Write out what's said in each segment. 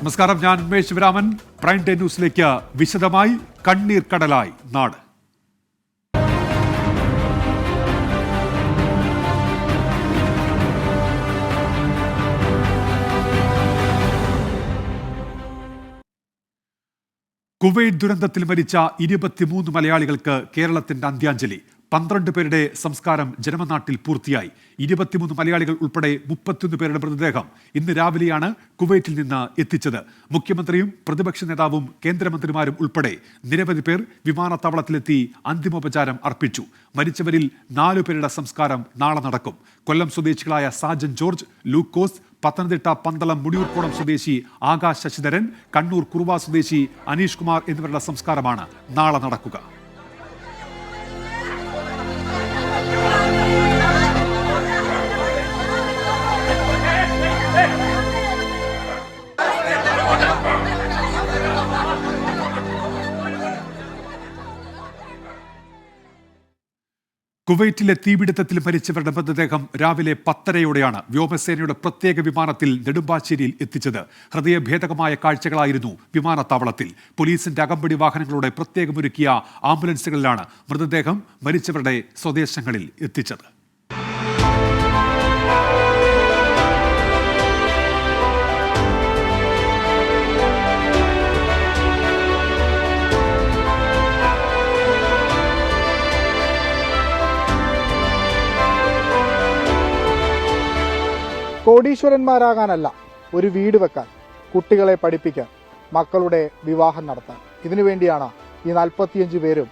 നമസ്കാരം, ഞാൻ Unmesh Sivaraman. Prime time ന്യൂസിലേക്ക് വിശദമായി. കണ്ണീർ കടലായി നാട്. കുവൈറ്റ് ദുരന്തത്തിൽ മരിച്ച 23 മലയാളികൾക്ക് കേരളത്തിന്റെ അന്ത്യാഞ്ജലി. 12 പേരുടെ സംസ്കാരം ജന്മനാട്ടിൽ പൂർത്തിയായി. 23 മലയാളികൾ ഉൾപ്പെടെ 31 പേരുടെ മൃതദേഹം ഇന്ന് രാവിലെയാണ് കുവൈറ്റിൽ നിന്ന് എത്തിച്ചത്. മുഖ്യമന്ത്രിയും പ്രതിപക്ഷ നേതാവും കേന്ദ്രമന്ത്രിമാരും ഉൾപ്പെടെ നിരവധി പേർ വിമാനത്താവളത്തിലെത്തി അന്തിമോപചാരം അർപ്പിച്ചു. മരിച്ചവരിൽ 4 പേരുടെ സംസ്കാരം നാളെ നടക്കും. കൊല്ലം സ്വദേശികളായ സാജൻ ജോർജ്, ലൂക്കോസ്, പത്തനംതിട്ട പന്തളം മുടിയൂർക്കോണം സ്വദേശി ആകാശ് ശശിധരൻ, കണ്ണൂർ കുറുവ സ്വദേശി അനീഷ് കുമാർ എന്നിവരുടെ സംസ്കാരമാണ് നാളെ നടക്കുക. കുവൈറ്റിലെ തീപിടുത്തത്തിൽ മരിച്ചവരുടെ മൃതദേഹം രാവിലെ 10:30 വ്യോമസേനയുടെ പ്രത്യേക വിമാനത്തിൽ നെടുമ്പാശ്ശേരിയിൽ എത്തിച്ചത്. ഹൃദയഭേദകമായ കാഴ്ചകളായിരുന്നു വിമാനത്താവളത്തിൽ. പോലീസിന്റെ അകമ്പടി വാഹനങ്ങളുടെ പ്രത്യേകമൊരുക്കിയ ആംബുലൻസുകളിലാണ് മൃതദേഹം മരിച്ചവരുടെ സ്വദേശങ്ങളിൽ എത്തിച്ചത്. കോടീശ്വരന്മാരാകാനല്ല, ഒരു വീട് വെക്കാൻ, കുട്ടികളെ പഠിപ്പിക്കാൻ, മക്കളുടെ വിവാഹം നടത്താൻ. ഇതിനുവേണ്ടിയാണ് ഈ 45 പേരും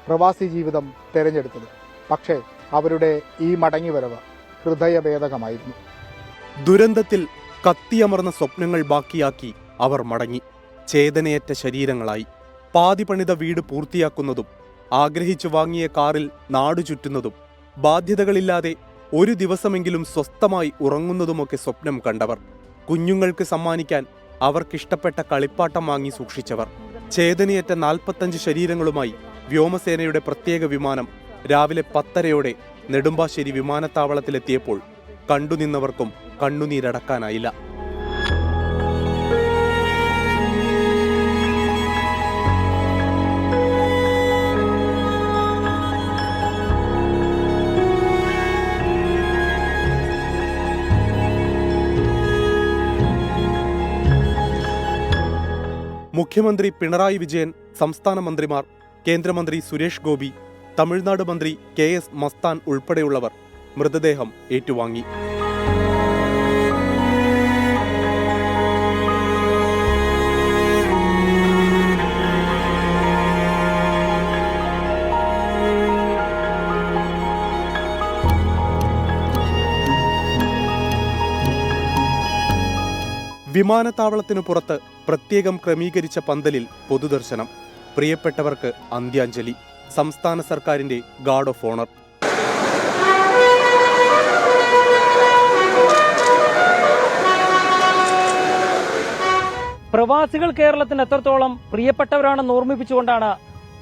പ്രവാസി ജീവിതം തിരഞ്ഞെടുത്തത്. പക്ഷേ അവരുടെ ഈ മടങ്ങിവരവ് ഹൃദയഭേദകമായിരുന്നു. ദുരന്തത്തിൽ കത്തിയമർന്ന സ്വപ്നങ്ങൾ ബാക്കിയാക്കി അവർ മടങ്ങി. ചേതനയേറ്റ ശരീരങ്ങളായി. പാതി പണിത വീട് പൂർത്തിയാക്കുന്നതും ആഗ്രഹിച്ചു വാങ്ങിയ കാറിൽ നാടു ചുറ്റുന്നതും ബാധ്യതകളില്ലാതെ ഒരു ദിവസമെങ്കിലും സ്വസ്ഥമായി ഉറങ്ങുന്നതുമൊക്കെ സ്വപ്നം കണ്ടവർ. കുഞ്ഞുങ്ങൾക്ക് സമ്മാനിക്കാൻ അവർക്കിഷ്ടപ്പെട്ട കളിപ്പാട്ടം വാങ്ങി സൂക്ഷിച്ചവർ. ചേതനയേറ്റ 45 ശരീരങ്ങളുമായി വ്യോമസേനയുടെ പ്രത്യേക വിമാനം രാവിലെ 10:30 നെടുമ്പാശ്ശേരി വിമാനത്താവളത്തിലെത്തിയപ്പോൾ കണ്ടുനിന്നവർക്കും കണ്ണുനീരടക്കാനായില്ല. മുഖ്യമന്ത്രി പിണറായി വിജയൻ, സംസ്ഥാന മന്ത്രിമാർ, കേന്ദ്രമന്ത്രി സുരേഷ് ഗോപി, തമിഴ്നാട് മന്ത്രി KS മസ്താൻ ഉൾപ്പെടെയുള്ളവർ മൃതദേഹം ഏറ്റുവാങ്ങി. വിമാനത്താവളത്തിനു പുറത്ത് പ്രത്യേകം ക്രമീകരിച്ച പന്തലിൽ പൊതുദർശനം. പ്രിയപ്പെട്ടവർക്ക് അന്ത്യാഞ്ജലി. സംസ്ഥാന സർക്കാരിന്റെ ഗാർഡ് ഓഫ് ഓണർ. പ്രവാസികൾ കേരളത്തിന് എത്രത്തോളം പ്രിയപ്പെട്ടവരാണെന്ന് ഓർമ്മിപ്പിച്ചുകൊണ്ടാണ്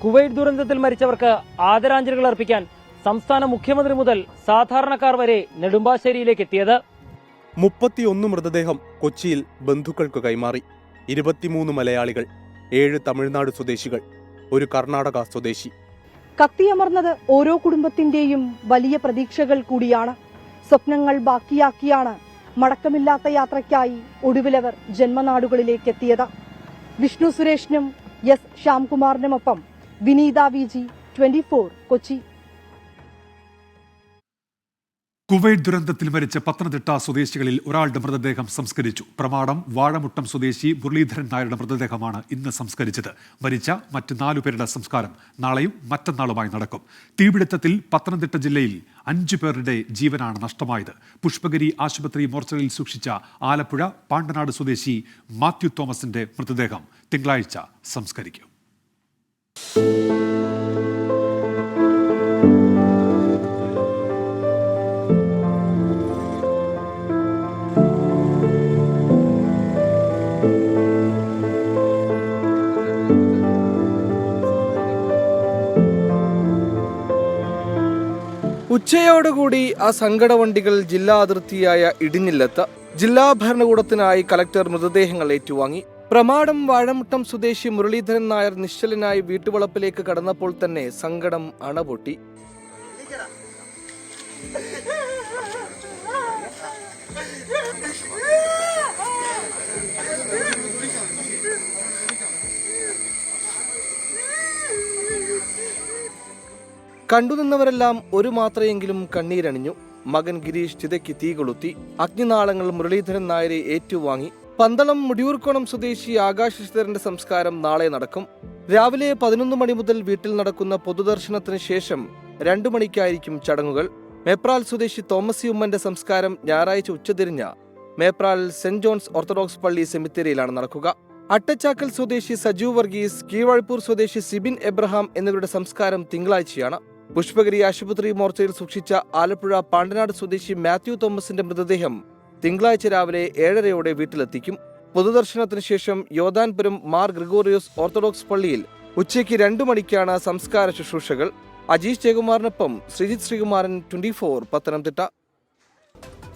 കുവൈറ്റ് ദുരന്തത്തിൽ മരിച്ചവർക്ക് ആദരാഞ്ജലികൾ അർപ്പിക്കാൻ സംസ്ഥാന മുഖ്യമന്ത്രി മുതൽ സാധാരണക്കാർ വരെ നെടുമ്പാശ്ശേരിയിലേക്ക് എത്തിയത്. 31 മൃതദേഹം കൊച്ചിയിൽ ബന്ധുക്കൾക്ക് കൈമാറി. 23 മലയാളികൾ, 7 തമിഴ്നാട് സ്വദേശികൾ, 1 കർണാടക സ്വദേശി. കത്തിയമർന്നത് ഓരോ കുടുംബത്തിന്റെയും വലിയ പ്രതീക്ഷകൾ കൂടിയാണ്. സ്വപ്നങ്ങൾ ബാക്കിയാക്കിയാണ് മടക്കമില്ലാത്ത യാത്രയ്ക്കായി ഒടുവിലവർ ജന്മനാടുകളിലേക്ക് എത്തിയത്. വിഷ്ണു സുരേഷിനും S ശ്യാംകുമാറിനുമൊപ്പം വിനീത VG, 24 കൊച്ചി. കുവൈറ്റ് ദുരന്തത്തിൽ മരിച്ച പത്തനംതിട്ട സ്വദേശികളിൽ ഒരാളുടെ മൃതദേഹം സംസ്കരിച്ചു. പ്രമാടം വാഴമുട്ടം സ്വദേശി മുരളീധരൻ നായരുടെ മൃതദേഹമാണ് ഇന്ന് സംസ്കരിച്ചത്. മരിച്ച മറ്റ് 4 പേരുടെ സംസ്കാരം നാളെയും മറ്റന്നാളുമായി നടക്കും. തീപിടുത്തത്തിൽ പത്തനംതിട്ട ജില്ലയിൽ 5 പേരുടെ ജീവനാണ് നഷ്ടമായത്. പുഷ്പഗിരി ആശുപത്രി മോർച്ചറിയിൽ സൂക്ഷിച്ച ആലപ്പുഴ പാണ്ടനാട് സ്വദേശി മാത്യു തോമസിന്റെ മൃതദേഹം തിങ്കളാഴ്ച സംസ്കരിക്കും. ഉച്ചയോടുകൂടി ആ സങ്കടവണ്ടികൾ ജില്ലാ അതിർത്തിയായ ഇടിഞ്ഞില്ലത്ത് ജില്ലാ ഭരണകൂടത്തിനായി കലക്ടർ മൃതദേഹങ്ങൾ ഏറ്റുവാങ്ങി. പ്രമാടം വാഴമുട്ടം സ്വദേശി മുരളീധരൻ നായർ നിശ്ചലനായി വീട്ടുവളപ്പിലേക്ക് കടന്നപ്പോൾ തന്നെ സങ്കടം അണപൊട്ടി. കണ്ടുനിന്നവരെല്ലാം ഒരു മാത്രയെങ്കിലും കണ്ണീരണിഞ്ഞു. മകൻ ഗിരീഷ് ചിതയ്ക്ക് തീ കൊളുത്തി. അഗ്നിനാളങ്ങൾ മുരളീധരൻ നായരെ ഏറ്റുവാങ്ങി. പന്തളം മുടിയൂർക്കോണം സ്വദേശി ആകാശ് ശശിധരന്റെ സംസ്കാരം നാളെ നടക്കും. രാവിലെ 11 മണി മുതൽ വീട്ടിൽ നടക്കുന്ന പൊതുദർശനത്തിന് ശേഷം 2 മണിക്കായിരിക്കും ചടങ്ങുകൾ. മേപ്രാൽ സ്വദേശി തോമസ് ഉമ്മന്റെ സംസ്കാരം ഞായറാഴ്ച ഉച്ചതിരിഞ്ഞ മേപ്രാൽ സെന്റ് ജോൺസ് ഓർത്തഡോക്സ് പള്ളി സെമിത്തേരിയിലാണ് നടക്കുക. അട്ടച്ചാക്കൽ സ്വദേശി സജു വർഗീസ്, കീഴ്വാഴ്പൂർ സ്വദേശി സിബിൻ എബ്രഹാം എന്നിവരുടെ സംസ്കാരം തിങ്കളാഴ്ചയാണ്. പുഷ്പഗിരി ആശുപത്രി മോർച്ചയിൽ സൂക്ഷിച്ച ആലപ്പുഴ പാണ്ടനാട് സ്വദേശി മാത്യു തോമസിന്റെ മൃതദേഹം തിങ്കളാഴ്ച രാവിലെ 7:30 വീട്ടിലെത്തിക്കും. പൊതുദർശനത്തിന് ശേഷം യോദാൻപുരം മാർ ഗ്രിഗോറിയോസ് ഓർത്തഡോക്സ് പള്ളിയിൽ ഉച്ചയ്ക്ക് 2 മണിക്കാണ് സംസ്കാര ശുശ്രൂഷകൾ. അജീഷ് ജയകുമാറിനൊപ്പം ശ്രീജിത്ത് ശ്രീകുമാരൻ, 24 പത്തനംതിട്ട.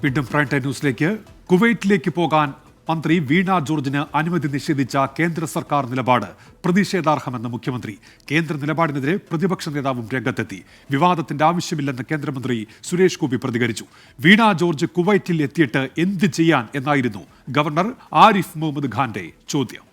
വീണ്ടും പ്രൈം ടൈം ന്യൂസിലേക്ക്. കുവൈറ്റിലേക്ക് പോകാൻ മന്ത്രി വീണ ജോർജിന് അനുമതി നിഷേധിച്ച കേന്ദ്ര സർക്കാർ നിലപാട് പ്രതിഷേധാർഹമെന്ന് മുഖ്യമന്ത്രി. കേന്ദ്ര നിലപാടിനെതിരെ പ്രതിപക്ഷ നേതാവും രംഗത്തെത്തി. വിവാദത്തിന്റെ ആവശ്യമില്ലെന്ന് കേന്ദ്രമന്ത്രി സുരേഷ് ഗോപി പ്രതികരിച്ചു. വീണ ജോർജ് കുവൈറ്റിൽ എത്തിയിട്ട് എന്ത് ചെയ്യാൻ എന്നായിരുന്നു ഗവർണർ ആരിഫ് മുഹമ്മദ് ഖാന്റെ ചോദ്യം.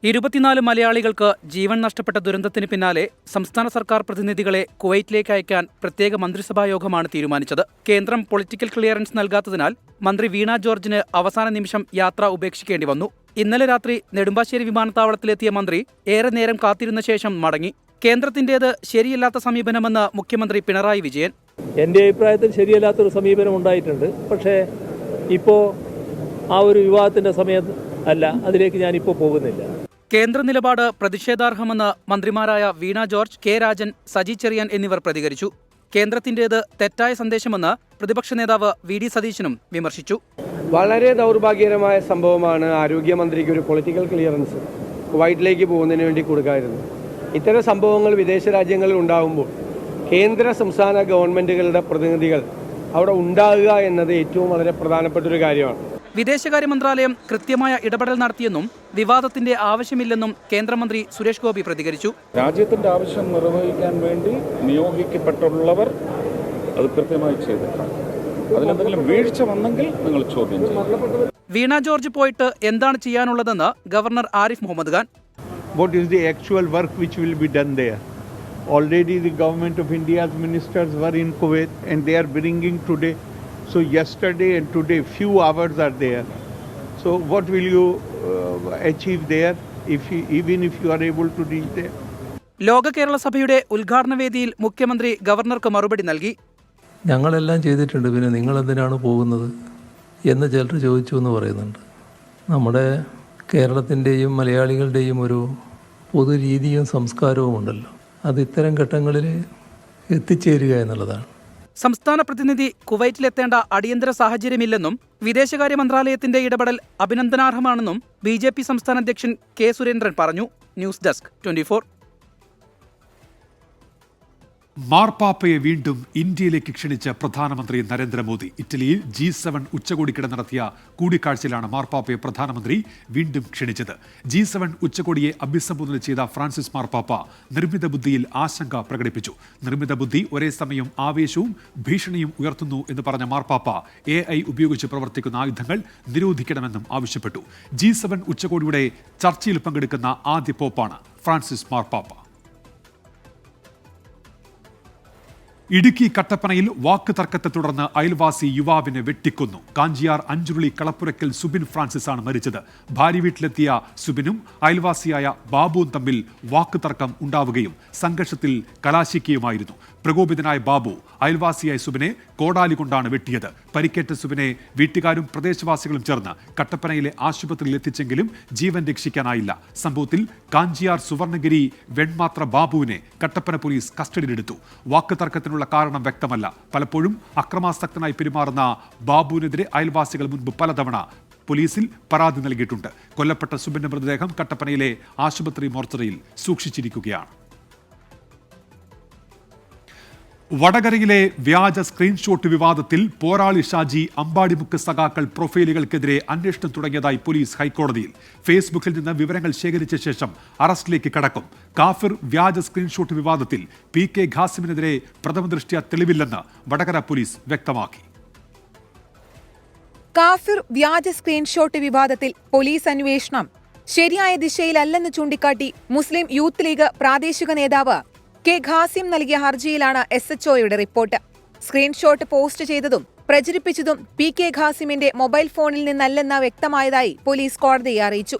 24 മലയാളികൾക്ക് ജീവൻ നഷ്ടപ്പെട്ട ദുരന്തത്തിന് പിന്നാലെ സംസ്ഥാന സർക്കാർ പ്രതിനിധികളെ കുവൈറ്റിലേക്ക് അയക്കാൻ പ്രത്യേക മന്ത്രിസഭാ യോഗമാണ് തീരുമാനിച്ചത്. കേന്ദ്രം പൊളിറ്റിക്കൽ ക്ലിയറൻസ് നൽകാത്തതിനാൽ മന്ത്രി വീണ ജോർജിന് അവസാന നിമിഷം യാത്ര ഉപേക്ഷിക്കേണ്ടി വന്നു. ഇന്നലെ രാത്രി നെടുമ്പാശ്ശേരി വിമാനത്താവളത്തിലെത്തിയ മന്ത്രി ഏറെ നേരം കാത്തിരുന്ന ശേഷം മടങ്ങി. കേന്ദ്രത്തിന്റേത് ശരിയല്ലാത്ത സമീപനമെന്ന് മുഖ്യമന്ത്രി പിണറായി വിജയൻ. എൻ്റെ അഭിപ്രായത്തിൽ ശരിയല്ലാത്തൊരു സമീപനം ഉണ്ടായിട്ടുണ്ട്. പക്ഷേ ഇപ്പോൾ ആ ഒരു വിവാദത്തിന്റെ സമയം അല്ല, അതിലേക്ക് ഞാനിപ്പോൾ പോകുന്നില്ല. കേന്ദ്ര നിലപാട് പ്രതിഷേധാർഹമെന്ന് മന്ത്രിമാരായ വീണ ജോർജ്, കെ രാജൻ, സജി ചെറിയാൻ എന്നിവർ പ്രതികരിച്ചു. കേന്ദ്രത്തിന്റേത് തെറ്റായ സന്ദേശമെന്ന് പ്രതിപക്ഷ നേതാവ് വി ഡി സതീശനും വിമർശിച്ചു. വളരെ ദൗർഭാഗ്യകരമായ സംഭവമാണ് ആരോഗ്യമന്ത്രിക്ക് ഒരു പൊളിറ്റിക്കൽ ക്ലിയറൻസ് കുവൈറ്റിലേക്ക് പോകുന്നതിന് വേണ്ടി കൊടുക്കായിരുന്നു. ഇത്തരം സംഭവങ്ങൾ വിദേശ രാജ്യങ്ങളിൽ ഉണ്ടാകുമ്പോൾ കേന്ദ്ര സംസ്ഥാന ഗവൺമെൻറ്റുകളുടെ പ്രതിനിധികൾ അവിടെ ഉണ്ടാകുക എന്നത് ഏറ്റവും വളരെ പ്രധാനപ്പെട്ട ഒരു കാര്യമാണ്. വിദേശകാര്യ മന്ത്രാലയം കൃത്യമായ ഇടപെടൽ നടത്തിയെന്നും വിവാദത്തിന്റെ ആവശ്യമില്ലെന്നും കേന്ദ്രമന്ത്രി സുരേഷ് ഗോപി പ്രതികരിച്ചു. രാജ്യത്തിന്റെ ആവശ്യം നിർവഹിക്കാൻ വേണ്ടി നിയോഗിക്കപ്പെട്ടുള്ളവർ അത് കൃത്യമായി ചെയ്തിട്ടുണ്ട്. അതിലെന്തെങ്കിലും വീഴ്ച വന്നെങ്കിൽ നിങ്ങൾ ചോദ്യം ചെയ്യും. വീണ ജോർജ് പോയിട്ട് എന്താണ് ചെയ്യാനുള്ളതെന്ന് governor Arif Mohammad Khan. What is the actual work which will be done there? Already the government of India's ministers were in Kuwait and they are bringing today. So yesterday and today few hours are there. So what will you achieve there even if you are able to reach there? ലോക കേരള സഭയുടെ ഉദ്ഘാടന വേദിയിൽ മുഖ്യമന്ത്രി ഗവർണർക്ക് മറുപടി നൽകി. ഞങ്ങളെല്ലാം ചെയ്തിട്ടുണ്ട്, പിന്നെ നിങ്ങൾ എന്തിനാണ് പോകുന്നത് എന്ന് ചിലർ ചോദിച്ചു എന്ന് പറയുന്നുണ്ട്. നമ്മുടെ കേരളത്തിൻ്റെയും മലയാളികളുടെയും ഒരു പൊതുരീതിയും സംസ്കാരവും ഉണ്ടല്ലോ, അത് ഇത്തരം ഘട്ടങ്ങളിൽ എത്തിച്ചേരുക എന്നുള്ളതാണ്. സംസ്ഥാന പ്രതിനിധി കുവൈറ്റിലെത്തേണ്ട അടിയന്തര സാഹചര്യമില്ലെന്നും വിദേശകാര്യ മന്ത്രാലയത്തിന്റെ ഇടപെടൽ അഭിനന്ദനാർഹമാണെന്നും BJP സംസ്ഥാന അധ്യക്ഷൻ കെ സുരേന്ദ്രൻ പറഞ്ഞു. News desk 24. മാർപ്പാപ്പയെ വീണ്ടും ഇന്ത്യയിലേക്ക് ക്ഷണിച്ച പ്രധാനമന്ത്രി നരേന്ദ്രമോദി. ഇറ്റലിയിൽ G7 ഉച്ചകോടിക്കിടെ നടത്തിയ കൂടിക്കാഴ്ചയിലാണ് മാർപ്പാപ്പയെ പ്രധാനമന്ത്രി വീണ്ടും ക്ഷണിച്ചത്. G7 ഉച്ചകോടിയെ അഭിസംബോധന ചെയ്ത ഫ്രാൻസിസ് മാർപ്പാപ്പ നിർമ്മിത ബുദ്ധിയിൽ ആശങ്ക പ്രകടിപ്പിച്ചു. നിർമ്മിത ബുദ്ധി ഒരേ സമയം ആവേശവും ഭീഷണിയും ഉയർത്തുന്നു എന്ന് പറഞ്ഞ മാർപ്പാപ്പ AI ഉപയോഗിച്ച് പ്രവർത്തിക്കുന്ന ആയുധങ്ങൾ നിരോധിക്കണമെന്നും ആവശ്യപ്പെട്ടു. G7 ഉച്ചകോടിയുടെ ചർച്ചയിൽ പങ്കെടുക്കുന്ന ആദ്യ പോപ്പാണ് ഫ്രാൻസിസ് മാർപ്പാപ്പ. ഇടുക്കി കട്ടപ്പനയിൽ വാക്ക് തർക്കത്തെ തുടർന്ന് അയൽവാസി യുവാവിനെ വെട്ടിക്കൊന്നു. കാഞ്ചിയാർ അഞ്ചുരുളി കളപ്പുരക്കൽ സുബിൻ ഫ്രാൻസിസ് ആണ് മരിച്ചത്. ഭാര്യ വീട്ടിലെത്തിയ സുബിനും അയൽവാസിയായ ബാബുവും തമ്മിൽ വാക്ക് തർക്കം ഉണ്ടാവുകയും സംഘർഷത്തിൽ കലാശിക്കുകയുമായിരുന്നു. പ്രകോപിതനായ ബാബു അയൽവാസിയായ സുബിനെ കോടാലി കൊണ്ടാണ് വെട്ടിയത്. പരിക്കേറ്റ സുബിനെ വീട്ടുകാരും പ്രദേശവാസികളും ചേർന്ന് കട്ടപ്പനയിലെ ആശുപത്രിയിൽ എത്തിച്ചെങ്കിലും ജീവൻ രക്ഷിക്കാനായില്ല. സംഭവത്തിൽ കാഞ്ചിയാർ സുവർണഗിരി വെൺമാത്ര ബാബുവിനെ കട്ടപ്പന പോലീസ് കസ്റ്റഡിയിലെടുത്തു. വാക്ക് തർക്കത്തിനുള്ള കാരണം വ്യക്തമല്ല. പലപ്പോഴും അക്രമാസക്തനായി പെരുമാറുന്ന ബാബുവിനെതിരെ അയൽവാസികൾ മുൻപ് പലതവണ പോലീസിൽ പരാതി നൽകിയിട്ടുണ്ട്. കൊല്ലപ്പെട്ട സുബിന്റെ മൃതദേഹം കട്ടപ്പനയിലെ ആശുപത്രി മോർച്ചറിയിൽ സൂക്ഷിച്ചിരിക്കുകയാണ്. വടകരയിലെ വ്യാജ സ്ക്രീൻഷോട്ട് വിവാദത്തിൽ പോരാളി ഷാജി അമ്പാടിമുക്ക് സഖാക്കൾ പ്രൊഫൈലുകൾക്കെതിരെ അന്വേഷണം തുടങ്ങിയതായി പോലീസ് ഹൈക്കോടതിയിൽ. ഫേസ്ബുക്കിൽ നിന്ന് വിവരങ്ങൾ ശേഖരിച്ച ശേഷം അറസ്റ്റിലേക്ക് കടക്കും. കാഫിർ വ്യാജ സ്ക്രീൻഷോട്ട് വിവാദത്തിൽ PK ഖാസിമിനെതിരെ പ്രഥമദൃഷ്ട്യാ തെളിവില്ലെന്ന് വടകര പോലീസ് വ്യക്തമാക്കി. കാഫിർ വ്യാജ സ്ക്രീൻഷോട്ട് വിവാദത്തിൽ പോലീസ് അന്വേഷണം ശരിയായ ദിശയിലല്ലെന്ന് ചൂണ്ടിക്കാട്ടി മുസ്ലിം യൂത്ത് ലീഗ് പ്രാദേശിക നേതാവ് K ഖാസിം നൽകിയ ഹർജിയിലാണ് SHOയുടെ റിപ്പോർട്ട്. സ്ക്രീൻഷോട്ട് പോസ്റ്റ് ചെയ്തതും പ്രചരിപ്പിച്ചതും PK ഖാസിമിന്റെ മൊബൈൽ ഫോണിൽ നിന്നല്ലെന്ന് വ്യക്തമായതായി പോലീസ് കോടതിയെ അറിയിച്ചു.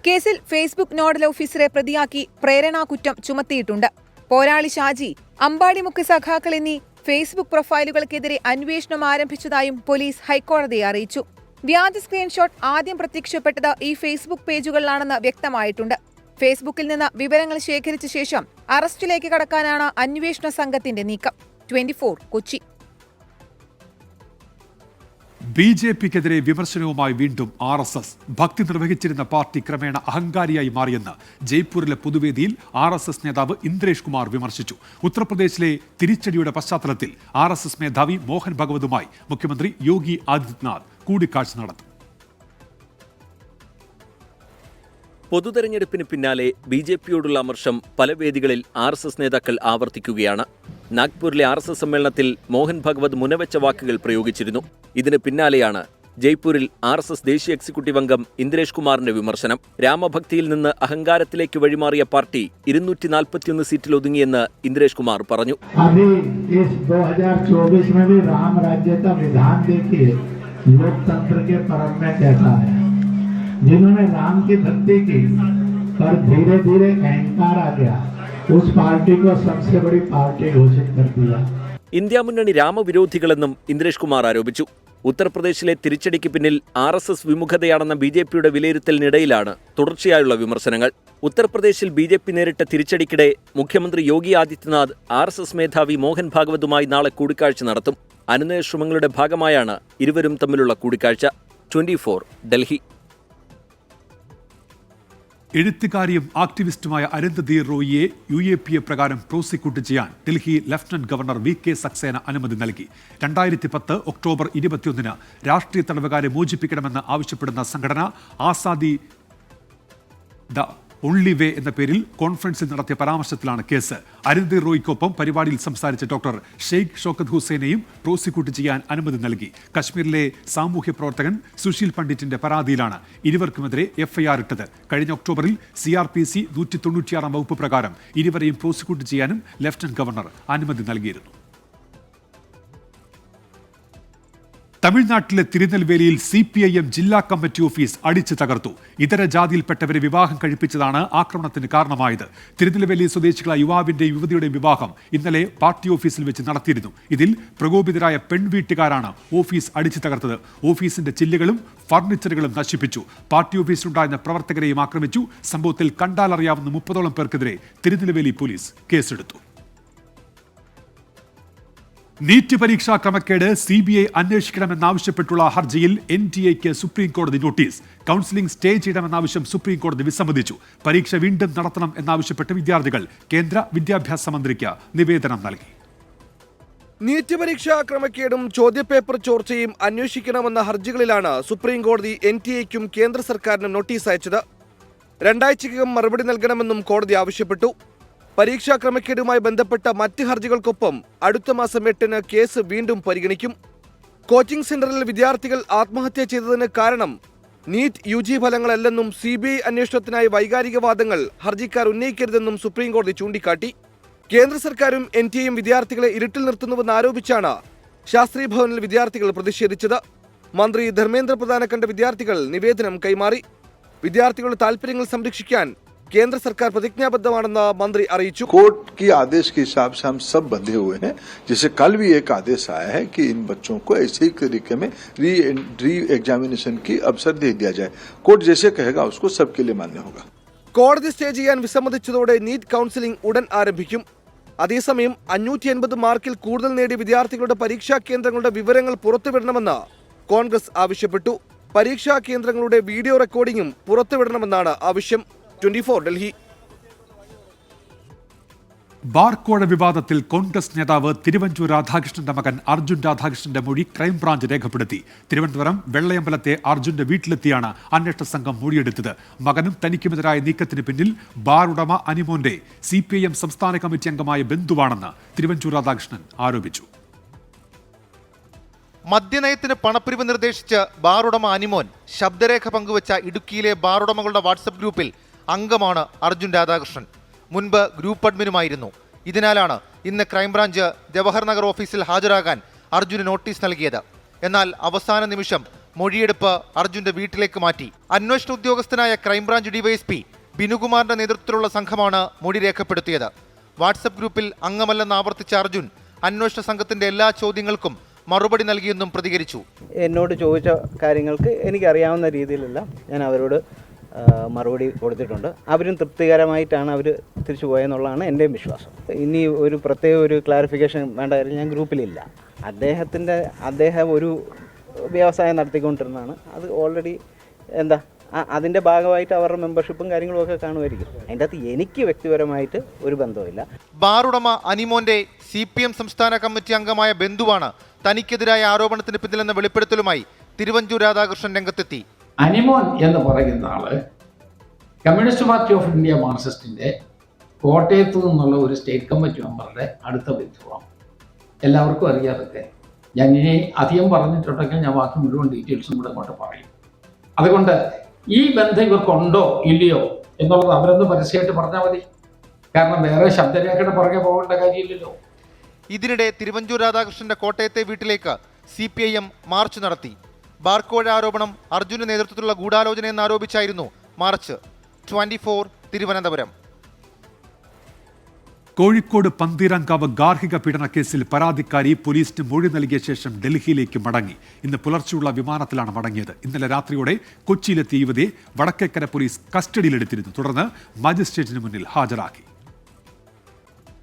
കേസിൽ ഫേസ്ബുക്ക് നോഡൽ ഓഫീസറെ പ്രതിയാക്കി പ്രേരണാകുറ്റം ചുമത്തിയിട്ടുണ്ട്. പോരാളി ഷാജി, അമ്പാടിമുക്ക് സഖാക്കൾ എന്നീ ഫേസ്ബുക്ക് പ്രൊഫൈലുകൾക്കെതിരെ അന്വേഷണം ആരംഭിച്ചതായും പോലീസ് ഹൈക്കോടതിയെ അറിയിച്ചു. വ്യാജ സ്ക്രീൻഷോട്ട് ആദ്യം പ്രത്യക്ഷപ്പെട്ടത് ഈ ഫേസ്ബുക്ക് പേജുകളിലാണെന്ന് വ്യക്തമായിട്ടുണ്ട്. ഫേസ്ബുക്കിൽ നിന്ന് വിവരങ്ങൾ ശേഖരിച്ച ശേഷം അറസ്റ്റിലേക്ക് കടക്കാനാണ് അന്വേഷണ സംഘത്തിന്റെ നീക്കം. 24 കൊച്ചി. BJPക്കെതിരെ വിമർശനവുമായി വീണ്ടും RSS. ഭക്തി നിർവഹിച്ചിരുന്ന പാർട്ടി ക്രമേണ അഹങ്കാരിയായി മാറിയെന്ന് ജയ്പൂരിലെ പൊതുവേദിയിൽ RSS നേതാവ് ഇന്ദ്രേഷ് കുമാർ വിമർശിച്ചു. ഉത്തർപ്രദേശിലെ തിരിച്ചടിയുടെ പശ്ചാത്തലത്തിൽ RSS മേധാവി മോഹൻ ഭഗവതുമായി മുഖ്യമന്ത്രി യോഗി ആദിത്യനാഥ് കൂടിക്കാഴ്ച നടത്തി. പൊതുതെരഞ്ഞെടുപ്പിന് പിന്നാലെ BJPയോടുള്ള അമർഷം പല വേദികളിൽ RSS നേതാക്കൾ ആവർത്തിക്കുകയാണ്. നാഗ്പൂരിലെ RSS സമ്മേളനത്തിൽ മോഹൻ ഭഗവത് മുനവെച്ച വാക്കുകൾ പ്രയോഗിച്ചിരുന്നു. ഇതിന് പിന്നാലെയാണ് ജയ്പൂരിൽ RSS ദേശീയ എക്സിക്യൂട്ടീവ് അംഗം ഇന്ദ്രേഷ് കുമാറിന്റെ വിമർശനം. രാമഭക്തിയിൽ നിന്ന് അഹങ്കാരത്തിലേക്ക് വഴിമാറിയ പാർട്ടി 241 സീറ്റിൽ ഒതുങ്ങിയെന്ന് ഇന്ദ്രേഷ് കുമാർ പറഞ്ഞു. जिन्होंने राम की भक्ति की पर धीरे धीरे अहंकार आ गया, उस पार्टी को सबसे बड़ी पार्टी घोषित कर दिया. ഇന്ത്യ മുന്നണി രാമവിരോധികളെന്നും ഇന്ദ്രേഷ് കുമാർ ആരോപിച്ചു. ഉത്തർപ്രദേശിലെ തിരിച്ചടിക്ക് പിന്നിൽ RSS വിമുഖതയാണെന്ന BJPയുടെ വിലയിരുത്തലിനിടയിലാണ് തുടർച്ചയായുള്ള വിമർശനങ്ങൾ. ഉത്തർപ്രദേശിൽ BJP നേരിട്ട തിരിച്ചടിക്കിടെ മുഖ്യമന്ത്രി യോഗി ആദിത്യനാഥ് RSS മേധാവി മോഹൻ ഭാഗവതുമായി നാളെ കൂടിക്കാഴ്ച നടത്തും. അനുനയ ശ്രമങ്ങളുടെ ഭാഗമായാണ് ഇരുവരും തമ്മിലുള്ള കൂടിക്കാഴ്ച. 24 ഡൽഹി. എഴുത്തുകാരിയും ആക്ടിവിസ്റ്റുമായ അരുന്ധതി റോയിയെ UAPA പ്രകാരം പ്രോസിക്യൂട്ട് ചെയ്യാൻ Delhi lieutenant governor VK Saxena അനുമതി നൽകി. 2010 ഒക്ടോബർ 21 രാഷ്ട്രീയ തടവുകാരെ മോചിപ്പിക്കണമെന്ന് ആവശ്യപ്പെടുന്ന സംഘടന ആസാദി ദ ഓൺലി വേ എന്ന പേരിൽ കോൺഫറൻസിൽ നടത്തിയ പരാമർശത്തിലാണ് കേസ്. അരുന്ധതി റോയിക്കൊപ്പം പരിപാടിയിൽ സംസാരിച്ച ഡോക്ടർ ഷെയ്ഖ് ഷോക്കത്ത് ഹുസൈനെയും പ്രോസിക്യൂട്ട് ചെയ്യാൻ അനുമതി നൽകി. കശ്മീരിലെ സാമൂഹ്യ പ്രവർത്തകൻ സുശീൽ പണ്ഡിറ്റിന്റെ പരാതിയിലാണ് ഇരുവർക്കുമെതിരെ FIR ഇട്ടത്. കഴിഞ്ഞ ഒക്ടോബറിൽ CRPC 196 വകുപ്പ് പ്രകാരം ഇരുവരെയും പ്രോസിക്യൂട്ട് ചെയ്യാനും ലഫ്റ്റനന്റ് ഗവർണർ അനുമതി നൽകിയിരുന്നു. തമിഴ്നാട്ടിലെ തിരുനെൽവേലിയിൽ CPIM ജില്ലാ കമ്മിറ്റി ഓഫീസ് അടിച്ചു തകർത്തു. ഇതര ജാതിയിൽപ്പെട്ടവരെ വിവാഹം കഴിപ്പിച്ചതാണ് ആക്രമണത്തിന് കാരണമായത്. തിരുനെൽവേലി സ്വദേശികളായ യുവാവിന്റെയും യുവതിയുടെയും വിവാഹം ഇന്നലെ പാർട്ടി ഓഫീസിൽ വെച്ച് നടത്തിയിരുന്നു. ഇതിൽ പ്രകോപിതരായ പെൺവീട്ടുകാരാണ് ഓഫീസ് അടിച്ചു തകർത്തത്. ഓഫീസിന്റെ ചില്ലുകളും ഫർണിച്ചറുകളും നശിപ്പിച്ചു. പാർട്ടി ഓഫീസിലുണ്ടായിരുന്ന പ്രവർത്തകരെയും ആക്രമിച്ചു. സംഭവത്തിൽ കണ്ടാലറിയാവുന്ന 30ഓളം പേർക്കെതിരെ തിരുനെൽവേലി പോലീസ് കേസെടുത്തു. നീറ്റ് പരീക്ഷാ ക്രമക്കേട് CBI അന്വേഷിക്കണമെന്നാവശ്യപ്പെട്ടുള്ള ഹർജിയിൽ NTA സുപ്രീം കോടതി നോട്ടീസ്. കൗൺസിലിംഗ് സ്റ്റേ ചെയ്യണമെന്നാവശ്യം സുപ്രീം കോടതി വിസമ്മതിച്ചു. പരീക്ഷ വീണ്ടും നടത്തണം എന്നാവശ്യപ്പെട്ട് വിദ്യാർത്ഥികൾ കേന്ദ്ര വിദ്യാഭ്യാസ മന്ത്രിക്ക് നിവേദനം നൽകി. നീറ്റ് പരീക്ഷാ ക്രമക്കേടും ചോദ്യപേപ്പർ ചോർച്ചയും അന്വേഷിക്കണമെന്ന ഹർജികളിലാണ് സുപ്രീം കോടതി NTAയ്ക്കും കേന്ദ്ര സർക്കാരിനും നോട്ടീസ് അയച്ചത്. 2 ആഴ്ചയ്ക്കകം മറുപടി നൽകണമെന്നും കോടതി ആവശ്യപ്പെട്ടു. പരീക്ഷാ ക്രമക്കേടുമായി ബന്ധപ്പെട്ട മറ്റ് ഹർജികൾക്കൊപ്പം അടുത്ത മാസം 8 കേസ് വീണ്ടും പരിഗണിക്കും. കോച്ചിംഗ് സെന്ററിൽ വിദ്യാർത്ഥികൾ ആത്മഹത്യ ചെയ്തതിന് കാരണം നീറ്റ് UG ഫലങ്ങളല്ലെന്നും CBI അന്വേഷണത്തിനായി വൈകാരിക വാദങ്ങൾ ഹർജിക്കാർ ഉന്നയിക്കരുതെന്നും സുപ്രീം കോടതി ചൂണ്ടിക്കാട്ടി. കേന്ദ്ര സർക്കാരും NTAയും വിദ്യാർത്ഥികളെ ഇരുട്ടിൽ നിർത്തുന്നുവെന്ന് ആരോപിച്ചാണ് ശാസ്ത്രി ഭവനിൽ വിദ്യാർത്ഥികൾ പ്രതിഷേധിച്ചത്. മന്ത്രി ധർമ്മേന്ദ്ര പ്രധാനെ കണ്ട വിദ്യാർത്ഥികൾ നിവേദനം കൈമാറി. വിദ്യാർത്ഥികളുടെ താൽപര്യങ്ങൾ സംരക്ഷിക്കാൻ केंद्र सरकार प्रतिज्ञाबद्धमाണെന്ന് मंत्री അറിയിച്ചു. कोर्ट की आदेश के हिसाब से हम सब बंधे हुए हैं. जैसे कल भी एक आदेश आया है कि इन बच्चों को ऐसे ही तरीके में री एग्जामिनेशन की अवसर दे दिया जाए. कोर्ट जैसे कहेगा उसको सबके लिए मान्य होगा. കോടതി സ്റ്റേ ചെയ്യാൻ വിസമ്മതിച്ചതോടെ നീറ്റ് കൗൺസിലിംഗ് ഉടൻ ആരംഭിക്കും. അതേസമയം 580 മാർക്കിൽ കൂടുതൽ നേടിയ വിദ്യാർത്ഥികളുടെ പരീക്ഷാ കേന്ദ്രങ്ങളുടെ വിവരങ്ങൾ പുറത്തുവിടണമെന്ന് കോൺഗ്രസ് ആവശ്യപ്പെട്ടു. പരീക്ഷാ കേന്ദ്രങ്ങളുടെ വീഡിയോ റെക്കോർഡിംഗും പുറത്തുവിടണമെന്നാണ് ആവശ്യം. 24 ഡൽഹി. ബാർക്കോഴ വിവാദത്തിൽ കോൺഗ്രസ് നേതാവ് തിരുവഞ്ചൂർ രാധാകൃഷ്ണന്റെ മകൻ അർജുൻ രാധാകൃഷ്ണന്റെ മൊഴി ക്രൈംബ്രാഞ്ച് രേഖപ്പെടുത്തി. തിരുവനന്തപുരം വെള്ളയമ്പലത്തെ അർജുന്റെ വീട്ടിലെത്തിയാണ് അന്വേഷണ സംഘം മൊഴിയെടുത്തത്. മകനും തനിക്കുമെതിരായ നീക്കത്തിന് പിന്നിൽ ബാർ ഉടമ അനിമോന്റെ CPIM സംസ്ഥാന കമ്മിറ്റി അംഗമായ ബന്ധുവാണെന്ന് തിരുവഞ്ചൂർ രാധാകൃഷ്ണൻ ആരോപിച്ചു. മദ്യനയത്തിന് പണപ്പിരിവ് നിർദ്ദേശിച്ച് ബാർ ഉടമ അനിമോൻ ശബ്ദരേഖ പങ്കുവച്ച ഇടുക്കിയിലെ ബാർ ഉടമകളുടെ വാട്സപ്പ് ഗ്രൂപ്പിൽ അംഗമാണ് അർജുൻ രാധാകൃഷ്ണൻ. മുൻപ് ഗ്രൂപ്പ് അഡ്മിനുമായിരുന്നു. ഇതിനാലാണ് ഇന്ന് ക്രൈംബ്രാഞ്ച് ജവഹർ നഗർ ഓഫീസിൽ ഹാജരാകാൻ അർജുന് നോട്ടീസ് നൽകിയത്. എന്നാൽ അവസാന നിമിഷം മൊഴിയെടുപ്പ് അർജുന്റെ വീട്ടിലേക്ക് മാറ്റി. അന്വേഷണ ഉദ്യോഗസ്ഥനായ ക്രൈംബ്രാഞ്ച് DYSP ബിനുകുമാറിന്റെ നേതൃത്വത്തിലുള്ള സംഘമാണ് മൊഴി രേഖപ്പെടുത്തിയത്. വാട്സപ്പ് ഗ്രൂപ്പിൽ അംഗമല്ലെന്ന് ആവർത്തിച്ച അർജുൻ അന്വേഷണ സംഘത്തിന്റെ എല്ലാ ചോദ്യങ്ങൾക്കും മറുപടി നൽകിയെന്നും പ്രതികരിച്ചു. എന്നോട് ചോദിച്ച കാര്യങ്ങൾക്ക് എനിക്കറിയാവുന്ന രീതിയിലുള്ള ഞാൻ അവരോട് മറുപടി കൊടുത്തിട്ടുണ്ട്. അവരും തൃപ്തികരമായിട്ടാണ് അവർ തിരിച്ചു പോയെന്നുള്ളതാണ് എൻ്റെയും വിശ്വാസം. ഇനി ഒരു പ്രത്യേക ഒരു ക്ലാരിഫിക്കേഷൻ വേണ്ട കാര്യം ഞാൻ ഗ്രൂപ്പിലില്ല. അദ്ദേഹം ഒരു വ്യവസായം നടത്തിക്കൊണ്ടിരുന്നതാണ്. അത് ഓൾറെഡി അതിൻ്റെ ഭാഗമായിട്ട് അവരുടെ മെമ്പർഷിപ്പും കാര്യങ്ങളും ഒക്കെ കാണുമായിരിക്കും. അതിൻ്റെ അകത്ത് എനിക്ക് വ്യക്തിപരമായിട്ട് ഒരു ബന്ധവുമില്ല. ബാർ ഉടമ അനിമോന്റെ CPM സംസ്ഥാന കമ്മിറ്റി അംഗമായ ബന്ധുവാണ് തനിക്കെതിരായ ആരോപണത്തിന് പിന്നിലെന്ന വെളിപ്പെടുത്തലുമായി തിരുവഞ്ചൂർ രാധാകൃഷ്ണൻ രംഗത്തെത്തി. അനിമോൻ എന്ന് പറയുന്ന ആള് കമ്മ്യൂണിസ്റ്റ് പാർട്ടി ഓഫ് ഇന്ത്യ മാർക്സിസ്റ്റിന്റെ കോട്ടയത്തു നിന്നുള്ള ഒരു സ്റ്റേറ്റ് കമ്മിറ്റി മെമ്പറുടെ അടുത്ത ബന്ധുവാണ്. എല്ലാവർക്കും അറിയാതൊക്കെ. ഞാൻ ഇനി അധികം പറഞ്ഞിട്ടുണ്ടെങ്കിൽ ഞാൻ ബാക്കി മുഴുവൻ ഡീറ്റെയിൽസും കൂടെ അങ്ങോട്ട് പറയും. അതുകൊണ്ട് ഈ ബന്ധം ഇവർക്കുണ്ടോ ഇല്ലയോ എന്നുള്ളത് അവരൊന്ന് പരസ്യമായിട്ട് പറഞ്ഞാൽ മതി. കാരണം വേറെ ശബ്ദരേഖയുടെ പുറകെ പോകേണ്ട കാര്യമില്ലല്ലോ. ഇതിനിടെ തിരുവഞ്ചൂർ രാധാകൃഷ്ണന്റെ കോട്ടയത്തെ വീട്ടിലേക്ക് CPIM മാർച്ച് നടത്തി. ബാർക്കോഴ ആരോപണം അർജുന്റെ നേതൃത്വത്തിലുള്ള ഗൂഢാലോചനയെന്ന് ആരോപിച്ചായിരുന്നു മാർച്ച്. 24 തിരുവനന്തപുരം. കോഴിക്കോട് പന്തീരാങ്കാവ് ഗാർഹിക പീഡന കേസിൽ പരാതിക്കാരി പോലീസിന് മൊഴി നൽകിയ ശേഷം ഡൽഹിയിലേക്ക് മടങ്ങി. ഇന്ന് പുലർച്ചെയുള്ള വിമാനത്തിലാണ് മടങ്ങിയത്. ഇന്നലെ രാത്രിയോടെ കൊച്ചിയിലെത്തിയ യുവതിയെ വടക്കേക്കര പോലീസ് കസ്റ്റഡിയിലെടുത്തിരുന്നു. തുടർന്ന് മജിസ്ട്രേറ്റിന് മുന്നിൽ ഹാജരാക്കി.